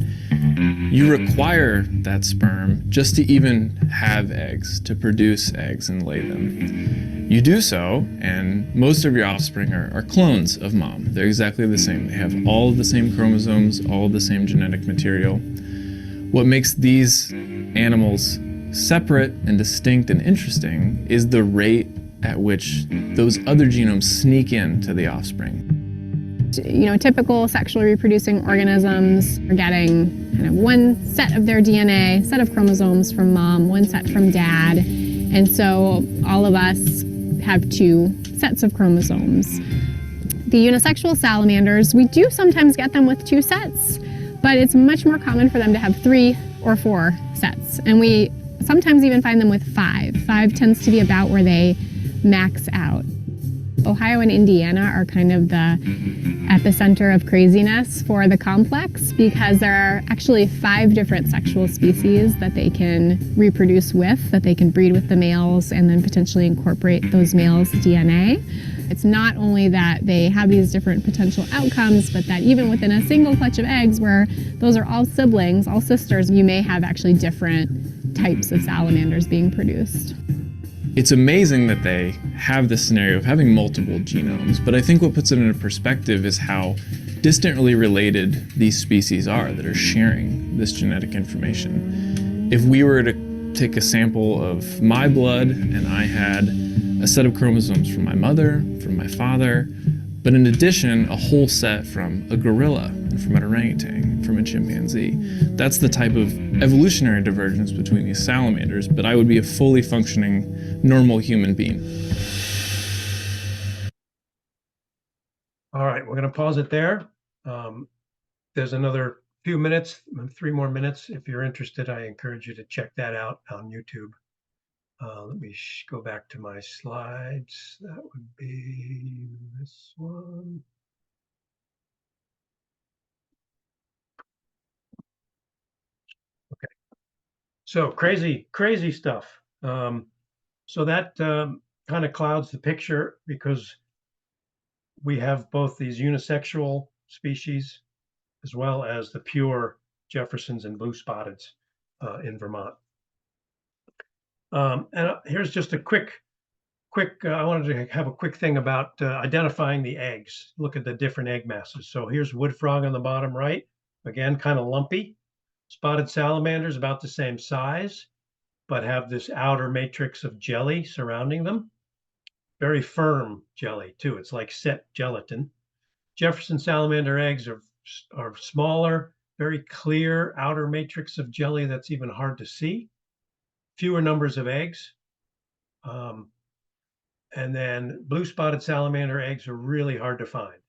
You require that sperm just to even have eggs, to produce eggs and lay them. You do so, and most of your offspring are clones of mom. They're exactly the same. They have all of the same chromosomes, all of the same genetic material. What makes these animals separate and distinct and interesting is the rate at which those other genomes sneak into the offspring. Typical sexually reproducing organisms are getting kind of one set of their DNA, set of chromosomes from mom, one set from dad, and so all of us have two sets of chromosomes. The unisexual salamanders, we do sometimes get them with two sets, but it's much more common for them to have 3 or 4 sets, and we sometimes even find them with 5. 5 tends to be about where they max out. Ohio and Indiana are kind of the epicenter of craziness for the complex because there are actually 5 different sexual species that they can reproduce with, that they can breed with the males and then potentially incorporate those males' DNA. It's not only that they have these different potential outcomes, but that even within a single clutch of eggs where those are all siblings, all sisters, you may have actually different types of salamanders being produced. It's amazing that they have this scenario of having multiple genomes, but I think what puts it into perspective is how distantly related these species are that are sharing this genetic information. If we were to take a sample of my blood and I had a set of chromosomes from my mother, from my father, But in addition, a whole set from a gorilla and from an orangutan, from a chimpanzee. That's the type of evolutionary divergence between these salamanders, but I would be a fully functioning, normal human being. All right, we're going to pause it there. There's another few minutes, 3 more minutes. If you're interested, I encourage you to check that out on YouTube. Let me go back to my slides. That would be this one. Okay. So crazy stuff. So that kind of clouds the picture because we have both these unisexual species as well as the pure Jeffersons and blue spotteds in Vermont. And here's just a quick, I wanted to have a quick thing about identifying the eggs. Look at the different egg masses. So here's wood frog on the bottom right. Again, kind of lumpy. Spotted salamanders about the same size, but have this outer matrix of jelly surrounding them. Very firm jelly too. It's like set gelatin. Jefferson salamander eggs are smaller, very clear outer matrix of jelly that's even hard to see. Fewer numbers of eggs. And then blue spotted salamander eggs are really hard to find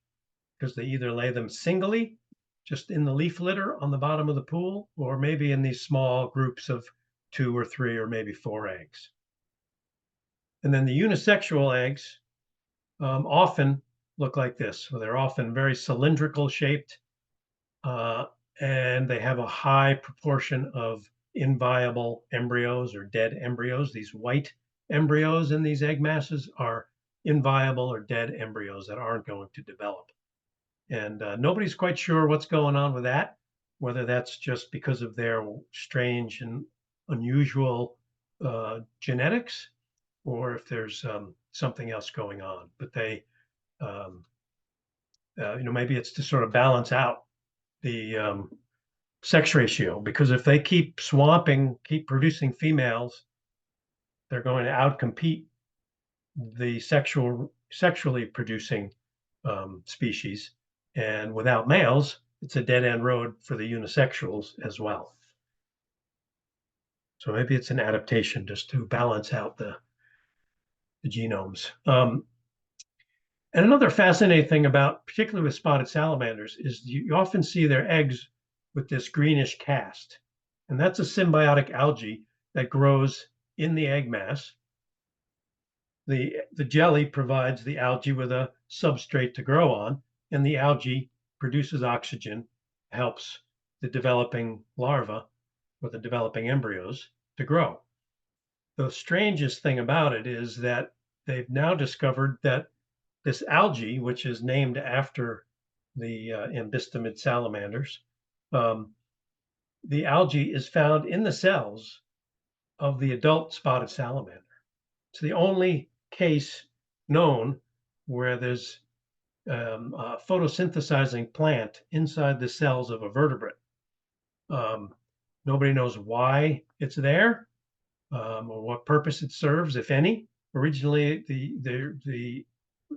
because they either lay them singly, just in the leaf litter on the bottom of the pool, or maybe in these small groups of 2 or 3 or maybe 4 eggs. And then the unisexual eggs often look like this. So they're often very cylindrical shaped, and they have a high proportion of inviable embryos or dead embryos. These white embryos in these egg masses are inviable or dead embryos that aren't going to develop. And nobody's quite sure what's going on with that, whether that's just because of their strange and unusual genetics, or if there's something else going on. But they, maybe it's to sort of balance out the sex ratio, because if they keep swamping, keep producing females, they're going to outcompete the sexually producing species. And without males, it's a dead end road for the unisexuals as well. So maybe it's an adaptation just to balance out the genomes. And another fascinating thing about, particularly with spotted salamanders, is you often see their eggs with this greenish cast. And that's a symbiotic algae that grows in the egg mass. The jelly provides the algae with a substrate to grow on, and the algae produces oxygen, helps the developing larva or the developing embryos to grow. The strangest thing about it is that they've now discovered that this algae, which is named after the ambystomid salamanders, the algae is found in the cells of the adult spotted salamander. It's the only case known where there's a photosynthesizing plant inside the cells of a vertebrate. Nobody knows why it's there or what purpose it serves, if any. Originally, the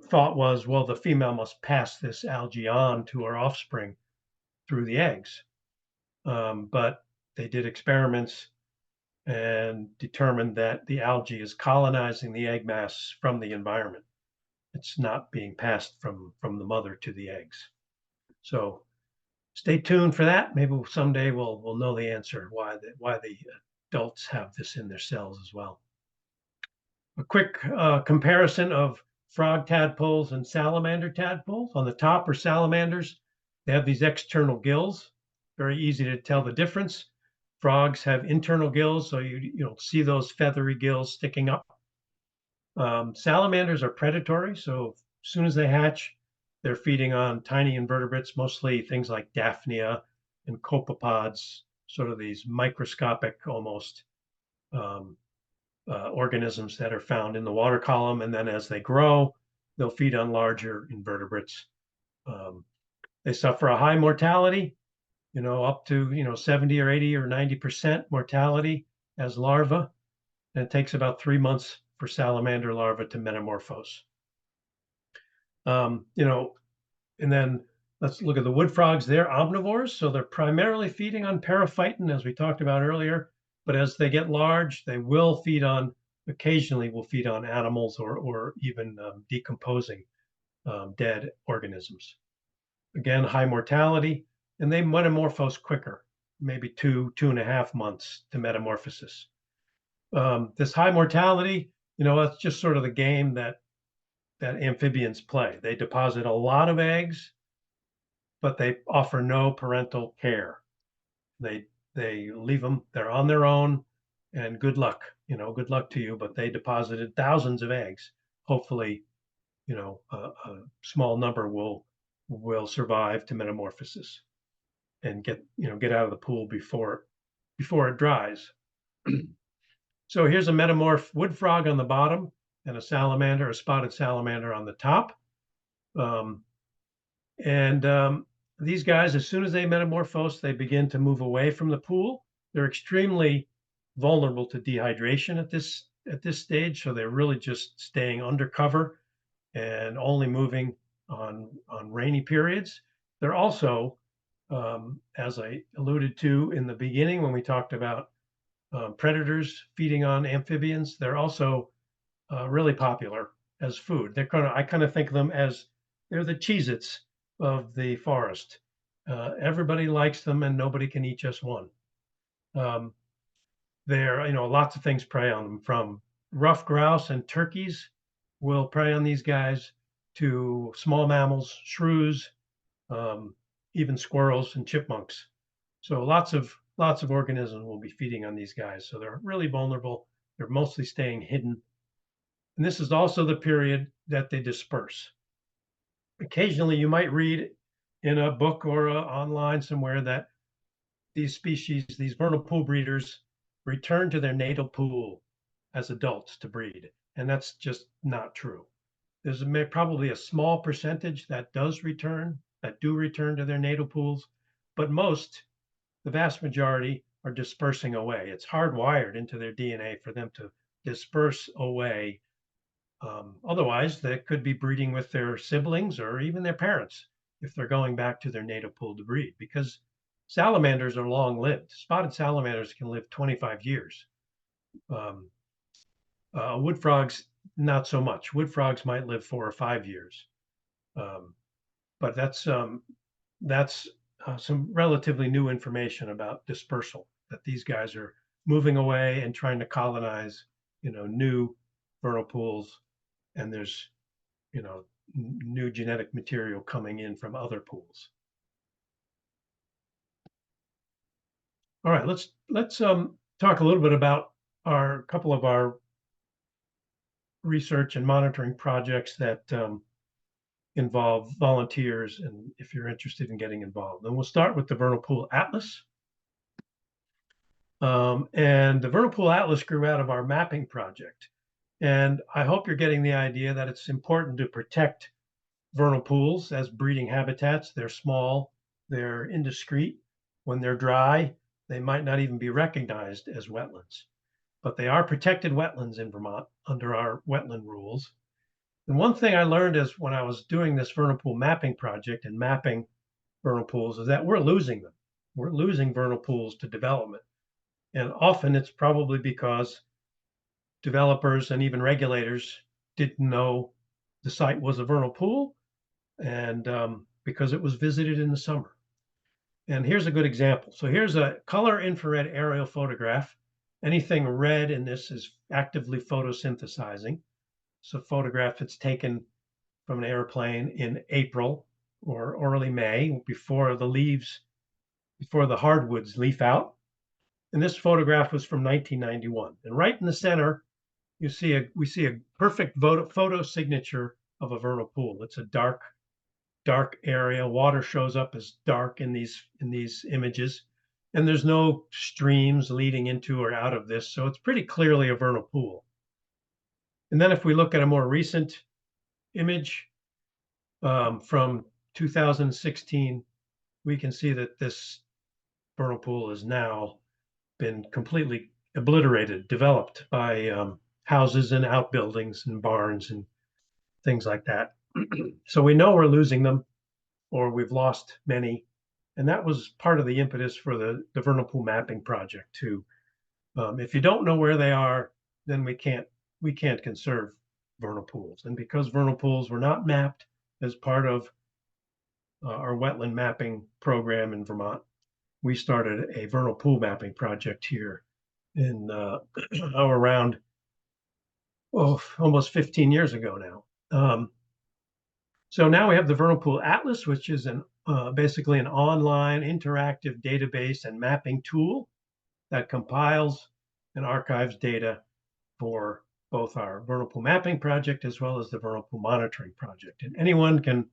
thought was, well, the female must pass this algae on to her offspring through the eggs. But they did experiments and determined that the algae is colonizing the egg mass from the environment. It's not being passed from the mother to the eggs. So stay tuned for that. Maybe someday we'll know the answer why the adults have this in their cells as well. A quick comparison of frog tadpoles and salamander tadpoles. On the top are salamanders. They have these external gills. Very easy to tell the difference. Frogs have internal gills, so you don't see those feathery gills sticking up. Salamanders are predatory, so as soon as they hatch, they're feeding on tiny invertebrates, mostly things like Daphnia and copepods, sort of these microscopic almost organisms that are found in the water column. And then as they grow, they'll feed on larger invertebrates. They suffer a high mortality, up to 70 or 80 or 90% mortality as larvae. And it takes about 3 months for salamander larvae to metamorphose. You know, and then let's look at the wood frogs. They're omnivores, so they're primarily feeding on periphyton, as we talked about earlier. But as they get large, they will feed on, occasionally will feed on animals or even decomposing dead organisms. Again, high mortality, and they metamorphose quicker, maybe 2.5 months to metamorphosis. This high mortality, that's just sort of the game that amphibians play. They deposit a lot of eggs, but they offer no parental care. They leave them, they're on their own, and good luck, good luck to you, but they deposited thousands of eggs. Hopefully, a small number will survive to metamorphosis and get out of the pool before it dries. So here's a metamorph wood frog on the bottom and a salamander, a spotted salamander on the top. These guys, as soon as they metamorphose, they begin to move away from the pool. They're extremely vulnerable to dehydration at this stage, so they're really just staying under cover and only moving on rainy periods. They're also, as I alluded to in the beginning when we talked about predators feeding on amphibians, they're also really popular as food. I kind of think of them as they're the Cheez-Its of the forest. Everybody likes them and nobody can eat just one. Lots of things prey on them, from rough grouse and turkeys will prey on these guys to small mammals, shrews, even squirrels and chipmunks. So lots of organisms will be feeding on these guys. So they're really vulnerable. They're mostly staying hidden. And this is also the period that they disperse. Occasionally you might read in a book or online somewhere that these species, these vernal pool breeders, return to their natal pool as adults to breed. And that's just not true. There's probably a small percentage that do return to their natal pools, but the vast majority are dispersing away. It's hardwired into their DNA for them to disperse away. Otherwise, they could be breeding with their siblings or even their parents if they're going back to their natal pool to breed, because salamanders are long-lived. Spotted salamanders can live 25 years. Wood frogs, not so much. Wood frogs might live 4 or 5 years. But that's some relatively new information about dispersal, that these guys are moving away and trying to colonize, new vernal pools, and there's, new genetic material coming in from other pools. All right, let's talk a little bit about a couple of our research and monitoring projects that involve volunteers, and if you're interested in getting involved. And we'll start with the Vernal Pool Atlas. And the Vernal Pool Atlas grew out of our mapping project. And I hope you're getting the idea that it's important to protect vernal pools as breeding habitats. They're small, they're indiscreet. When they're dry, they might not even be recognized as wetlands. But they are protected wetlands in Vermont under our wetland rules. And one thing I learned is when I was doing this vernal pool mapping project and mapping vernal pools is that we're losing them. We're losing vernal pools to development. And often it's probably because developers and even regulators didn't know the site was a vernal pool, and because it was visited in the summer. And here's a good example. So here's a color infrared aerial photograph. Anything red in this is actively photosynthesizing. It's a photograph that's taken from an airplane in April or early May, before the hardwoods leaf out. And this photograph was from 1991. And right in the center, we see a perfect photo signature of a vernal pool. It's a dark area. Water shows up as dark in these images, and there's no streams leading into or out of this, so it's pretty clearly a vernal pool. And then if we look at a more recent image from 2016, we can see that this vernal pool has now been completely obliterated, developed by houses and outbuildings and barns and things like that. So we know we're losing them, or we've lost many. And that was part of the impetus for the vernal pool mapping project too. If you don't know where they are, then we can't conserve vernal pools. And because vernal pools were not mapped as part of our wetland mapping program in Vermont, we started a vernal pool mapping project here in around almost 15 years ago now. So now we have the Vernal Pool Atlas, which is basically an online interactive database and mapping tool that compiles and archives data for both our vernal pool mapping project as well as the vernal pool monitoring project. And anyone can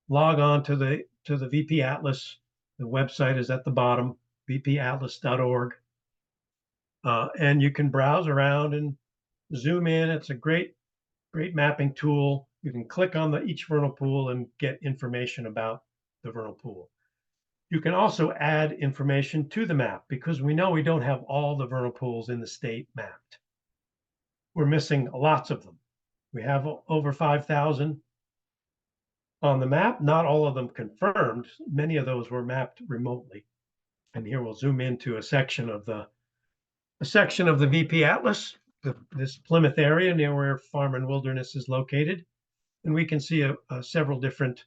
log on to the VP Atlas. The website is at the bottom, vpatlas.org. And you can browse around and zoom in. It's a great mapping tool. You can click on each vernal pool and get information about the vernal pool. You can also add information to the map because we know we don't have all the vernal pools in the state mapped. We're missing lots of them. We have over 5,000 on the map, not all of them confirmed. Many of those were mapped remotely. And here we'll zoom into a section of the VP Atlas, this Plymouth area near where Farm and Wilderness is located. And we can see several different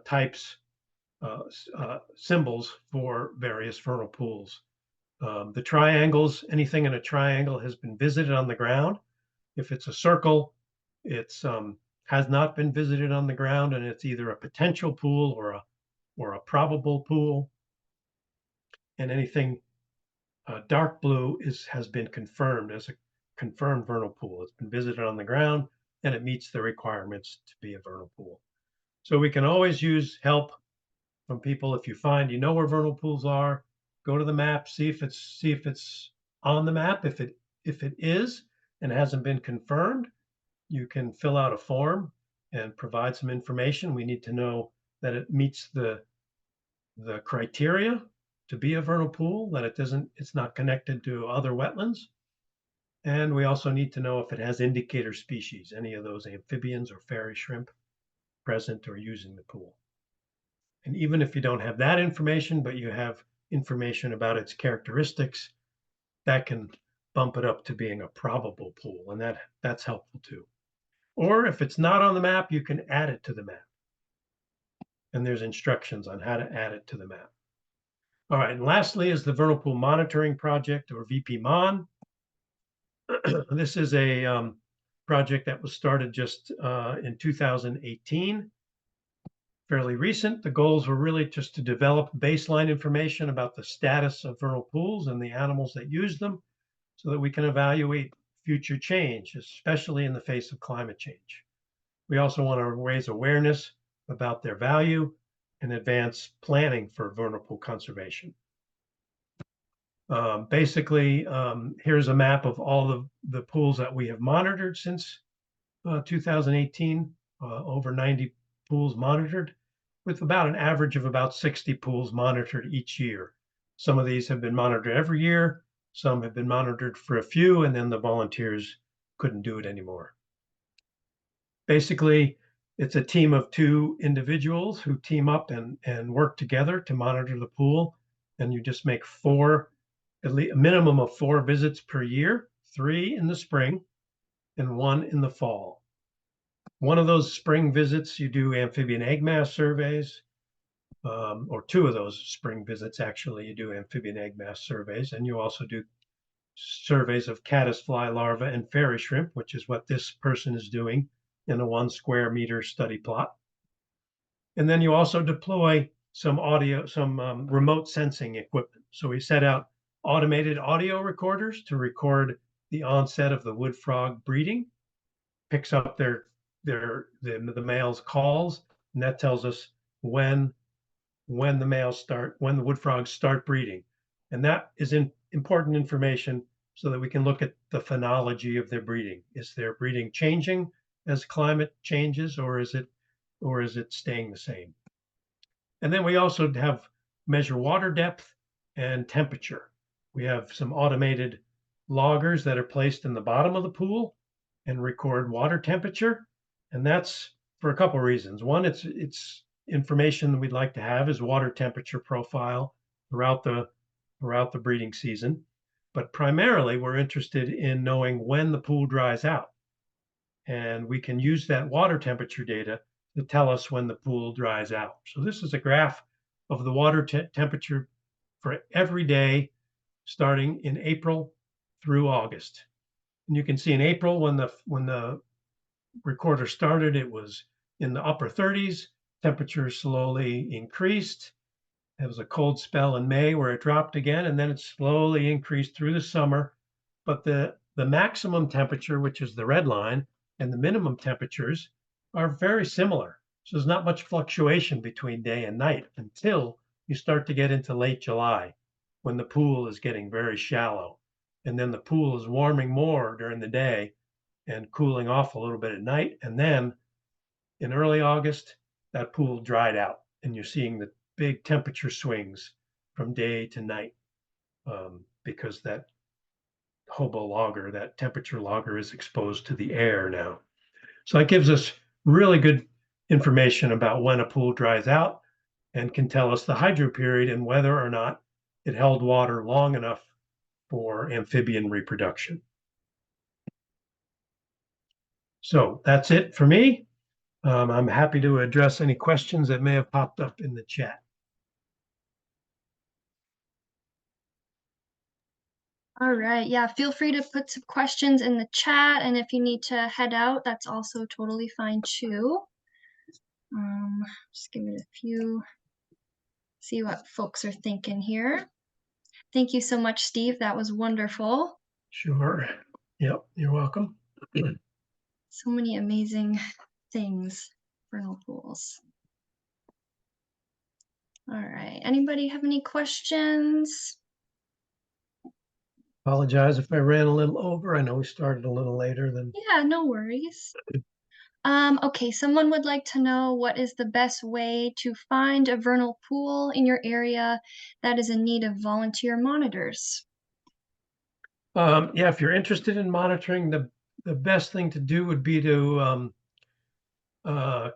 types, symbols for various vernal pools. The triangles, anything in a triangle has been visited on the ground. If it's a circle, it's has not been visited on the ground, and it's either a potential pool or a probable pool. And anything dark blue has been confirmed as a confirmed vernal pool. It's been visited on the ground and it meets the requirements to be a vernal pool. So we can always use help from people. If you find you know where vernal pools are, go to the map, see if it's on the map. If it is and hasn't been confirmed, you can fill out a form and provide some information. We need to know that it meets the criteria to be a vernal pool, that it's not connected to other wetlands. And we also need to know if it has indicator species, any of those amphibians or fairy shrimp present or using the pool. And even if you don't have that information, but you have information about its characteristics, that can bump it up to being a probable pool, and that's helpful too. Or if it's not on the map, you can add it to the map. And there's instructions on how to add it to the map. All right, and lastly is the Vernal Pool Monitoring Project, or VP-MON. This is a project that was started just in 2018, fairly recent. The goals were really just to develop baseline information about the status of vernal pools and the animals that use them so that we can evaluate future change, especially in the face of climate change. We also want to raise awareness about their value and advance planning for vernal pool conservation. Basically, here's a map of all the pools that we have monitored since 2018, over 90 pools monitored, with about an average of about 60 pools monitored each year. Some of these have been monitored every year, some have been monitored for a few, and then the volunteers couldn't do it anymore. Basically, it's a team of 2 individuals who team up and work together to monitor the pool, and you just make at least a minimum of 4 visits per year, 3 in the spring and 1 in the fall. One of those spring visits, you do amphibian egg mass surveys, or 2 of those spring visits, actually, you do amphibian egg mass surveys, and you also do surveys of caddisfly larvae and fairy shrimp, which is what this person is doing in a 1 square meter study plot. And then you also deploy some remote sensing equipment. So we set out automated audio recorders to record the onset of the wood frog breeding, picks up the male's calls, and that tells us when the wood frogs start breeding. And that is important information so that we can look at the phenology of their breeding. Is their breeding changing as climate changes, or is it staying the same? And then we also measure water depth and temperature. We have some automated loggers that are placed in the bottom of the pool and record water temperature. And that's for a couple of reasons. One, it's information that we'd like to have is water temperature profile throughout the breeding season. But primarily, we're interested in knowing when the pool dries out. And we can use that water temperature data to tell us when the pool dries out. So this is a graph of the water temperature for every day starting in April through August. And you can see in April, when the recorder started, it was in the upper 30s. Temperature slowly increased. There was a cold spell in May where it dropped again, and then it slowly increased through the summer. But the maximum temperature, which is the red line, and the minimum temperatures are very similar. So there's not much fluctuation between day and night until you start to get into late July, when the pool is getting very shallow. And then the pool is warming more during the day and cooling off a little bit at night. And then in early August, that pool dried out, and you're seeing the big temperature swings from day to night, because that hobo logger, that temperature logger, is exposed to the air now. So that gives us really good information about when a pool dries out and can tell us the hydro period and whether or not it held water long enough for amphibian reproduction. So that's it for me. I'm happy to address any questions that may have popped up in the chat. All right, yeah, feel free to put some questions in the chat, and if you need to head out, that's also totally fine too. Just give it a few, see what folks are thinking here. Thank you so much, Steve. That was wonderful. Sure. Yep, you're welcome. So many amazing things, vernal pools. All right, anybody have any questions? Apologize if I ran a little over. I know we started a little later than. Yeah, no worries. Okay, someone would like to know what is the best way to find a vernal pool in your area that is in need of volunteer monitors. Yeah, if you're interested in monitoring, the best thing to do would be to you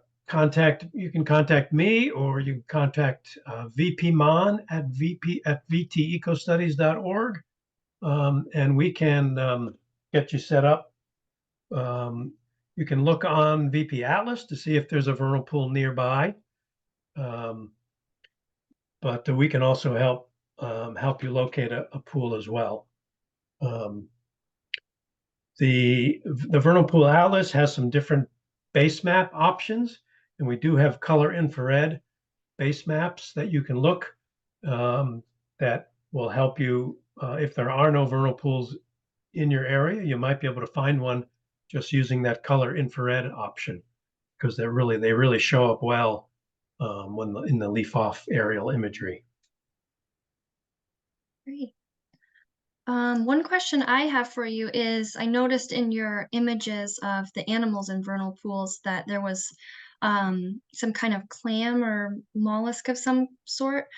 can contact me, or you can contact VP Mon at vtecostudies.org, and we can get you set up. You can look on VP Atlas to see if there's a vernal pool nearby, but we can also help you locate a pool as well. The Vernal Pool Atlas has some different base map options, and we do have color infrared base maps that you can look, that will help you. If there are no vernal pools in your area, you might be able to find one just using that color infrared option, because they really show up well when in the leaf-off aerial imagery. Great. One question I have for you is, I noticed in your images of the animals in vernal pools that there was some kind of clam or mollusk of some sort.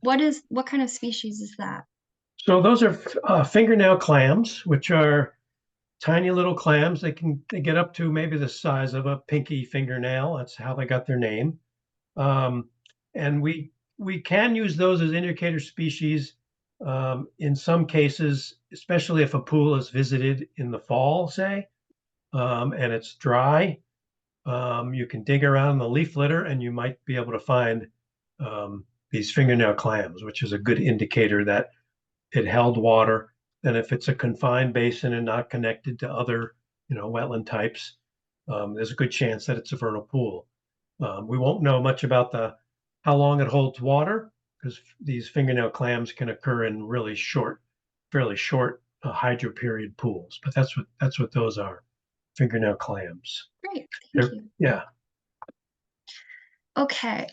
What kind of species is that? So those are fingernail clams, which are tiny little clams. They get up to maybe the size of a pinky fingernail. That's how they got their name. And we can use those as indicator species in some cases, especially if a pool is visited in the fall, say, and it's dry. You can dig around the leaf litter and you might be able to find these fingernail clams, which is a good indicator that it held water. And if it's a confined basin and not connected to other, wetland types, there's a good chance that it's a vernal pool. We won't know much about how long it holds water, because these fingernail clams can occur in really fairly short hydro period pools. But that's what those are, fingernail clams. Great, thank you. Yeah. Okay,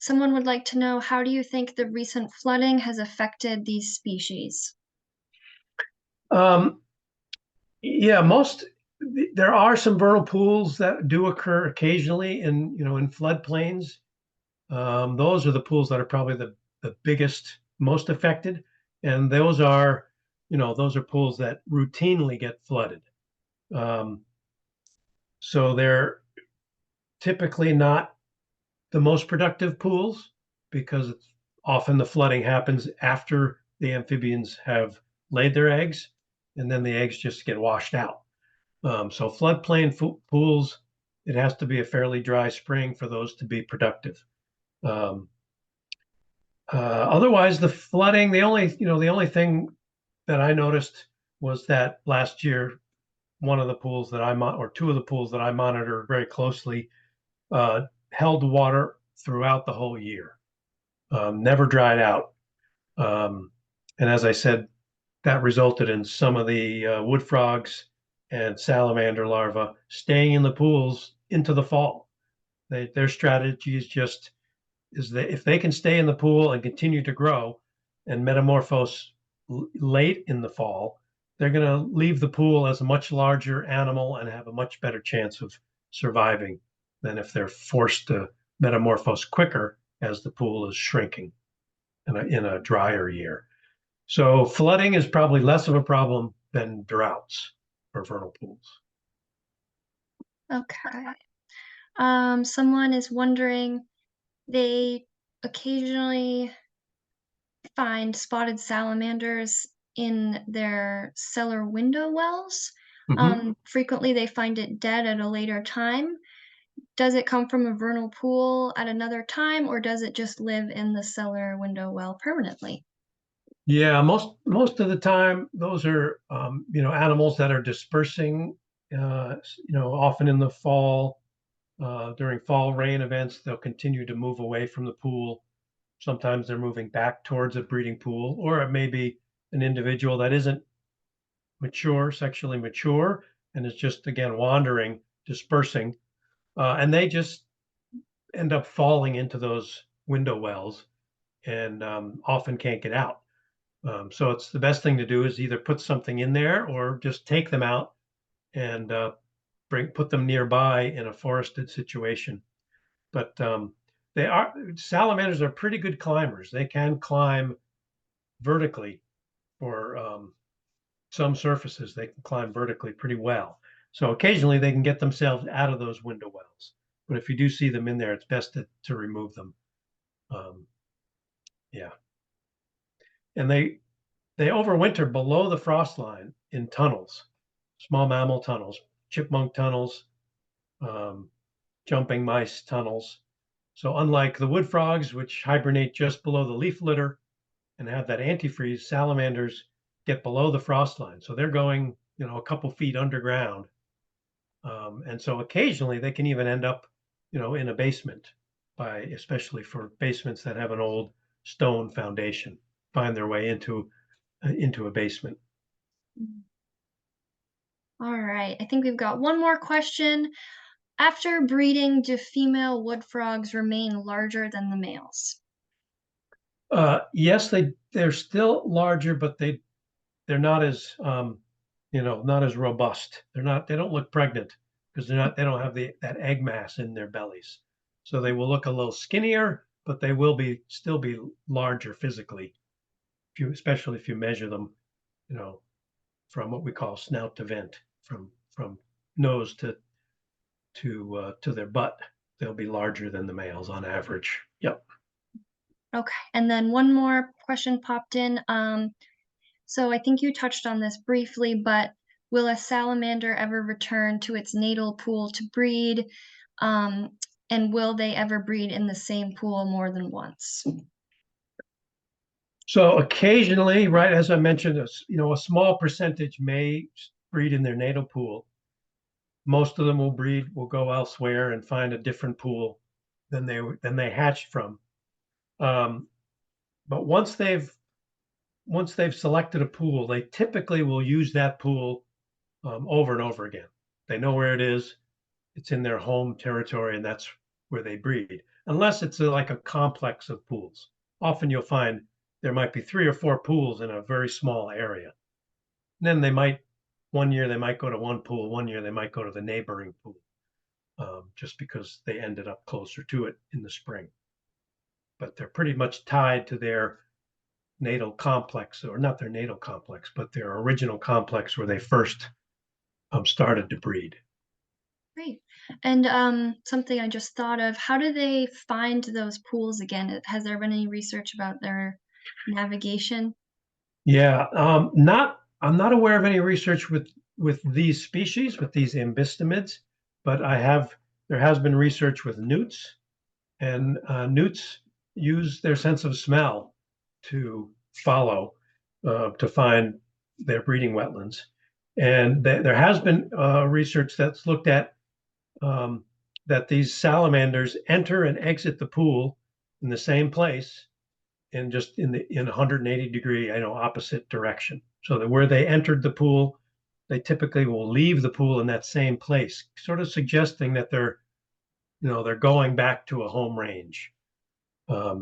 someone would like to know, how do you think the recent flooding has affected these species? Yeah, there are some vernal pools that do occur occasionally in floodplains. Those are the pools that are probably the biggest, most affected, and those are pools that routinely get flooded. So typically not the most productive pools because it's often the flooding happens after the amphibians have laid their eggs, and then the eggs just get washed out. So floodplain pools, it has to be a fairly dry spring for those to be productive. Otherwise, the flooding, the only thing that I noticed was that last year, one of the pools that or two of the pools that I monitor very closely held water throughout the whole year, never dried out. And as I said, that resulted in some of the wood frogs and salamander larvae staying in the pools into the fall. Their strategy is that if they can stay in the pool and continue to grow and metamorphose late in the fall, they're going to leave the pool as a much larger animal and have a much better chance of surviving than if they're forced to metamorphose quicker as the pool is shrinking in a drier year. So flooding is probably less of a problem than droughts for vernal pools. Okay. Someone is wondering, they occasionally find spotted salamanders in their cellar window wells. Frequently they find it dead at a later time. Does it come from a vernal pool at another time, or does it just live in the cellar window well permanently? Yeah, most of the time, those are animals that are dispersing. Often in the fall, during fall rain events, they'll continue to move away from the pool. Sometimes they're moving back towards a breeding pool, or it may be an individual that isn't sexually mature, and is just again wandering, dispersing, and they just end up falling into those window wells and often can't get out. So it's the best thing to do is either put something in there or just take them out and put them nearby in a forested situation. But salamanders are pretty good climbers. They can climb vertically for some surfaces. They can climb vertically pretty well. So occasionally they can get themselves out of those window wells. But if you do see them in there, it's best to remove them. Yeah. And they overwinter below the frost line in tunnels, small mammal tunnels, chipmunk tunnels, jumping mice tunnels. So unlike the wood frogs, which hibernate just below the leaf litter and have that antifreeze, salamanders get below the frost line. So they're going, a couple feet underground. And so occasionally they can even end up, in a basement, especially for basements that have an old stone foundation, find their way into a basement. All right, I think we've got one more question. After breeding, do female wood frogs remain larger than the males? Yes, they're still larger, but they're not as not as robust. They don't look pregnant because they don't have that egg mass in their bellies. So they will look a little skinnier, but they will still be larger physically, especially if you measure them, from what we call snout to vent, from nose to their butt. They'll be larger than the males on average. Yep. Okay, and then one more question popped in. So I think you touched on this briefly, but will a salamander ever return to its natal pool to breed? And will they ever breed in the same pool more than once? So occasionally, right, as I mentioned, a small percentage may breed in their natal pool. Most of them will go elsewhere and find a different pool than they hatched from. But once they've selected a pool, they typically will use that pool over and over again. They know where it is. It's in their home territory, and that's where they breed. Unless it's like a complex of pools. Often you'll find there might be 3 or 4 pools in a very small area. And then one year they might go to one pool, one year they might go to the neighboring pool, just because they ended up closer to it in the spring. But they're pretty much tied to their natal complex, or not their natal complex, but their original complex where they first started to breed. Great. And something I just thought of, how do they find those pools again? Has there been any research about their navigation? Yeah, I'm not aware of any research with these species, with these ambystamids, but there has been research with newts, and newts use their sense of smell to follow, to find their breeding wetlands. And there has been research that's looked at that these salamanders enter and exit the pool in the same place and just in 180 degree, opposite direction. So that where they entered the pool, they typically will leave the pool in that same place, sort of suggesting that they're going back to a home range, a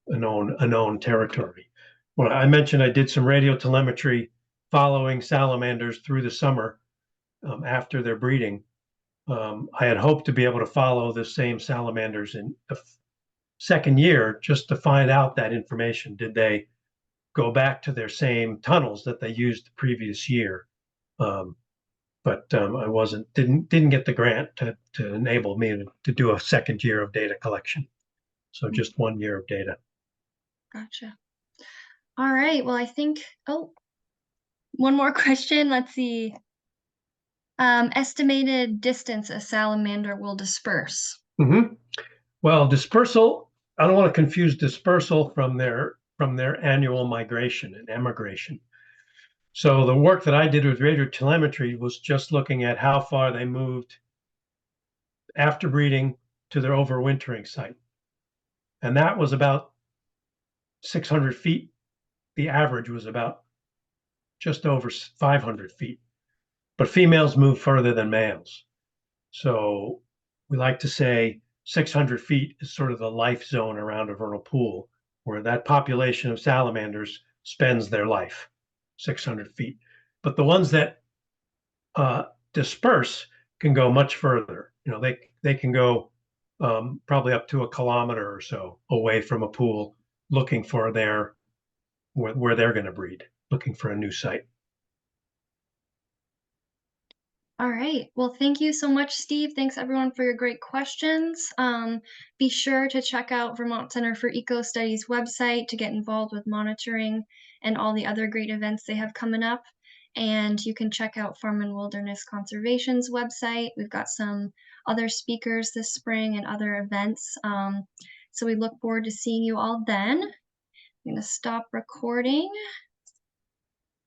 known territory. When I mentioned I did some radio telemetry following salamanders through the summer after their breeding. I had hoped to be able to follow the same salamanders in the second year just to find out that information. Did they go back to their same tunnels that they used the previous year? But I didn't get the grant to enable me to do a second year of data collection. So just 1 year of data. Gotcha. All right. Well, I think, one more question. Let's see. Estimated distance a salamander will disperse. Well, dispersal, I don't want to confuse dispersal from their annual migration and emigration. So the work that I did with radio telemetry was just looking at how far they moved after breeding to their overwintering site. And that was about 600 feet. The average was about just over 500 feet. But females move further than males. So we like to say 600 feet is sort of the life zone around a vernal pool, where that population of salamanders spends their life, 600 feet. But the ones that disperse can go much further. They can go probably up to 1 kilometer or so away from a pool, looking for where they're going to breed, looking for a new site. All right. Well, thank you so much, Steve. Thanks everyone for your great questions. Be sure to check out Vermont Center for Ecostudies website to get involved with monitoring and all the other great events they have coming up. And you can check out Farm and Wilderness Conservation's website. We've got some other speakers this spring and other events. So we look forward to seeing you all then. I'm going to stop recording.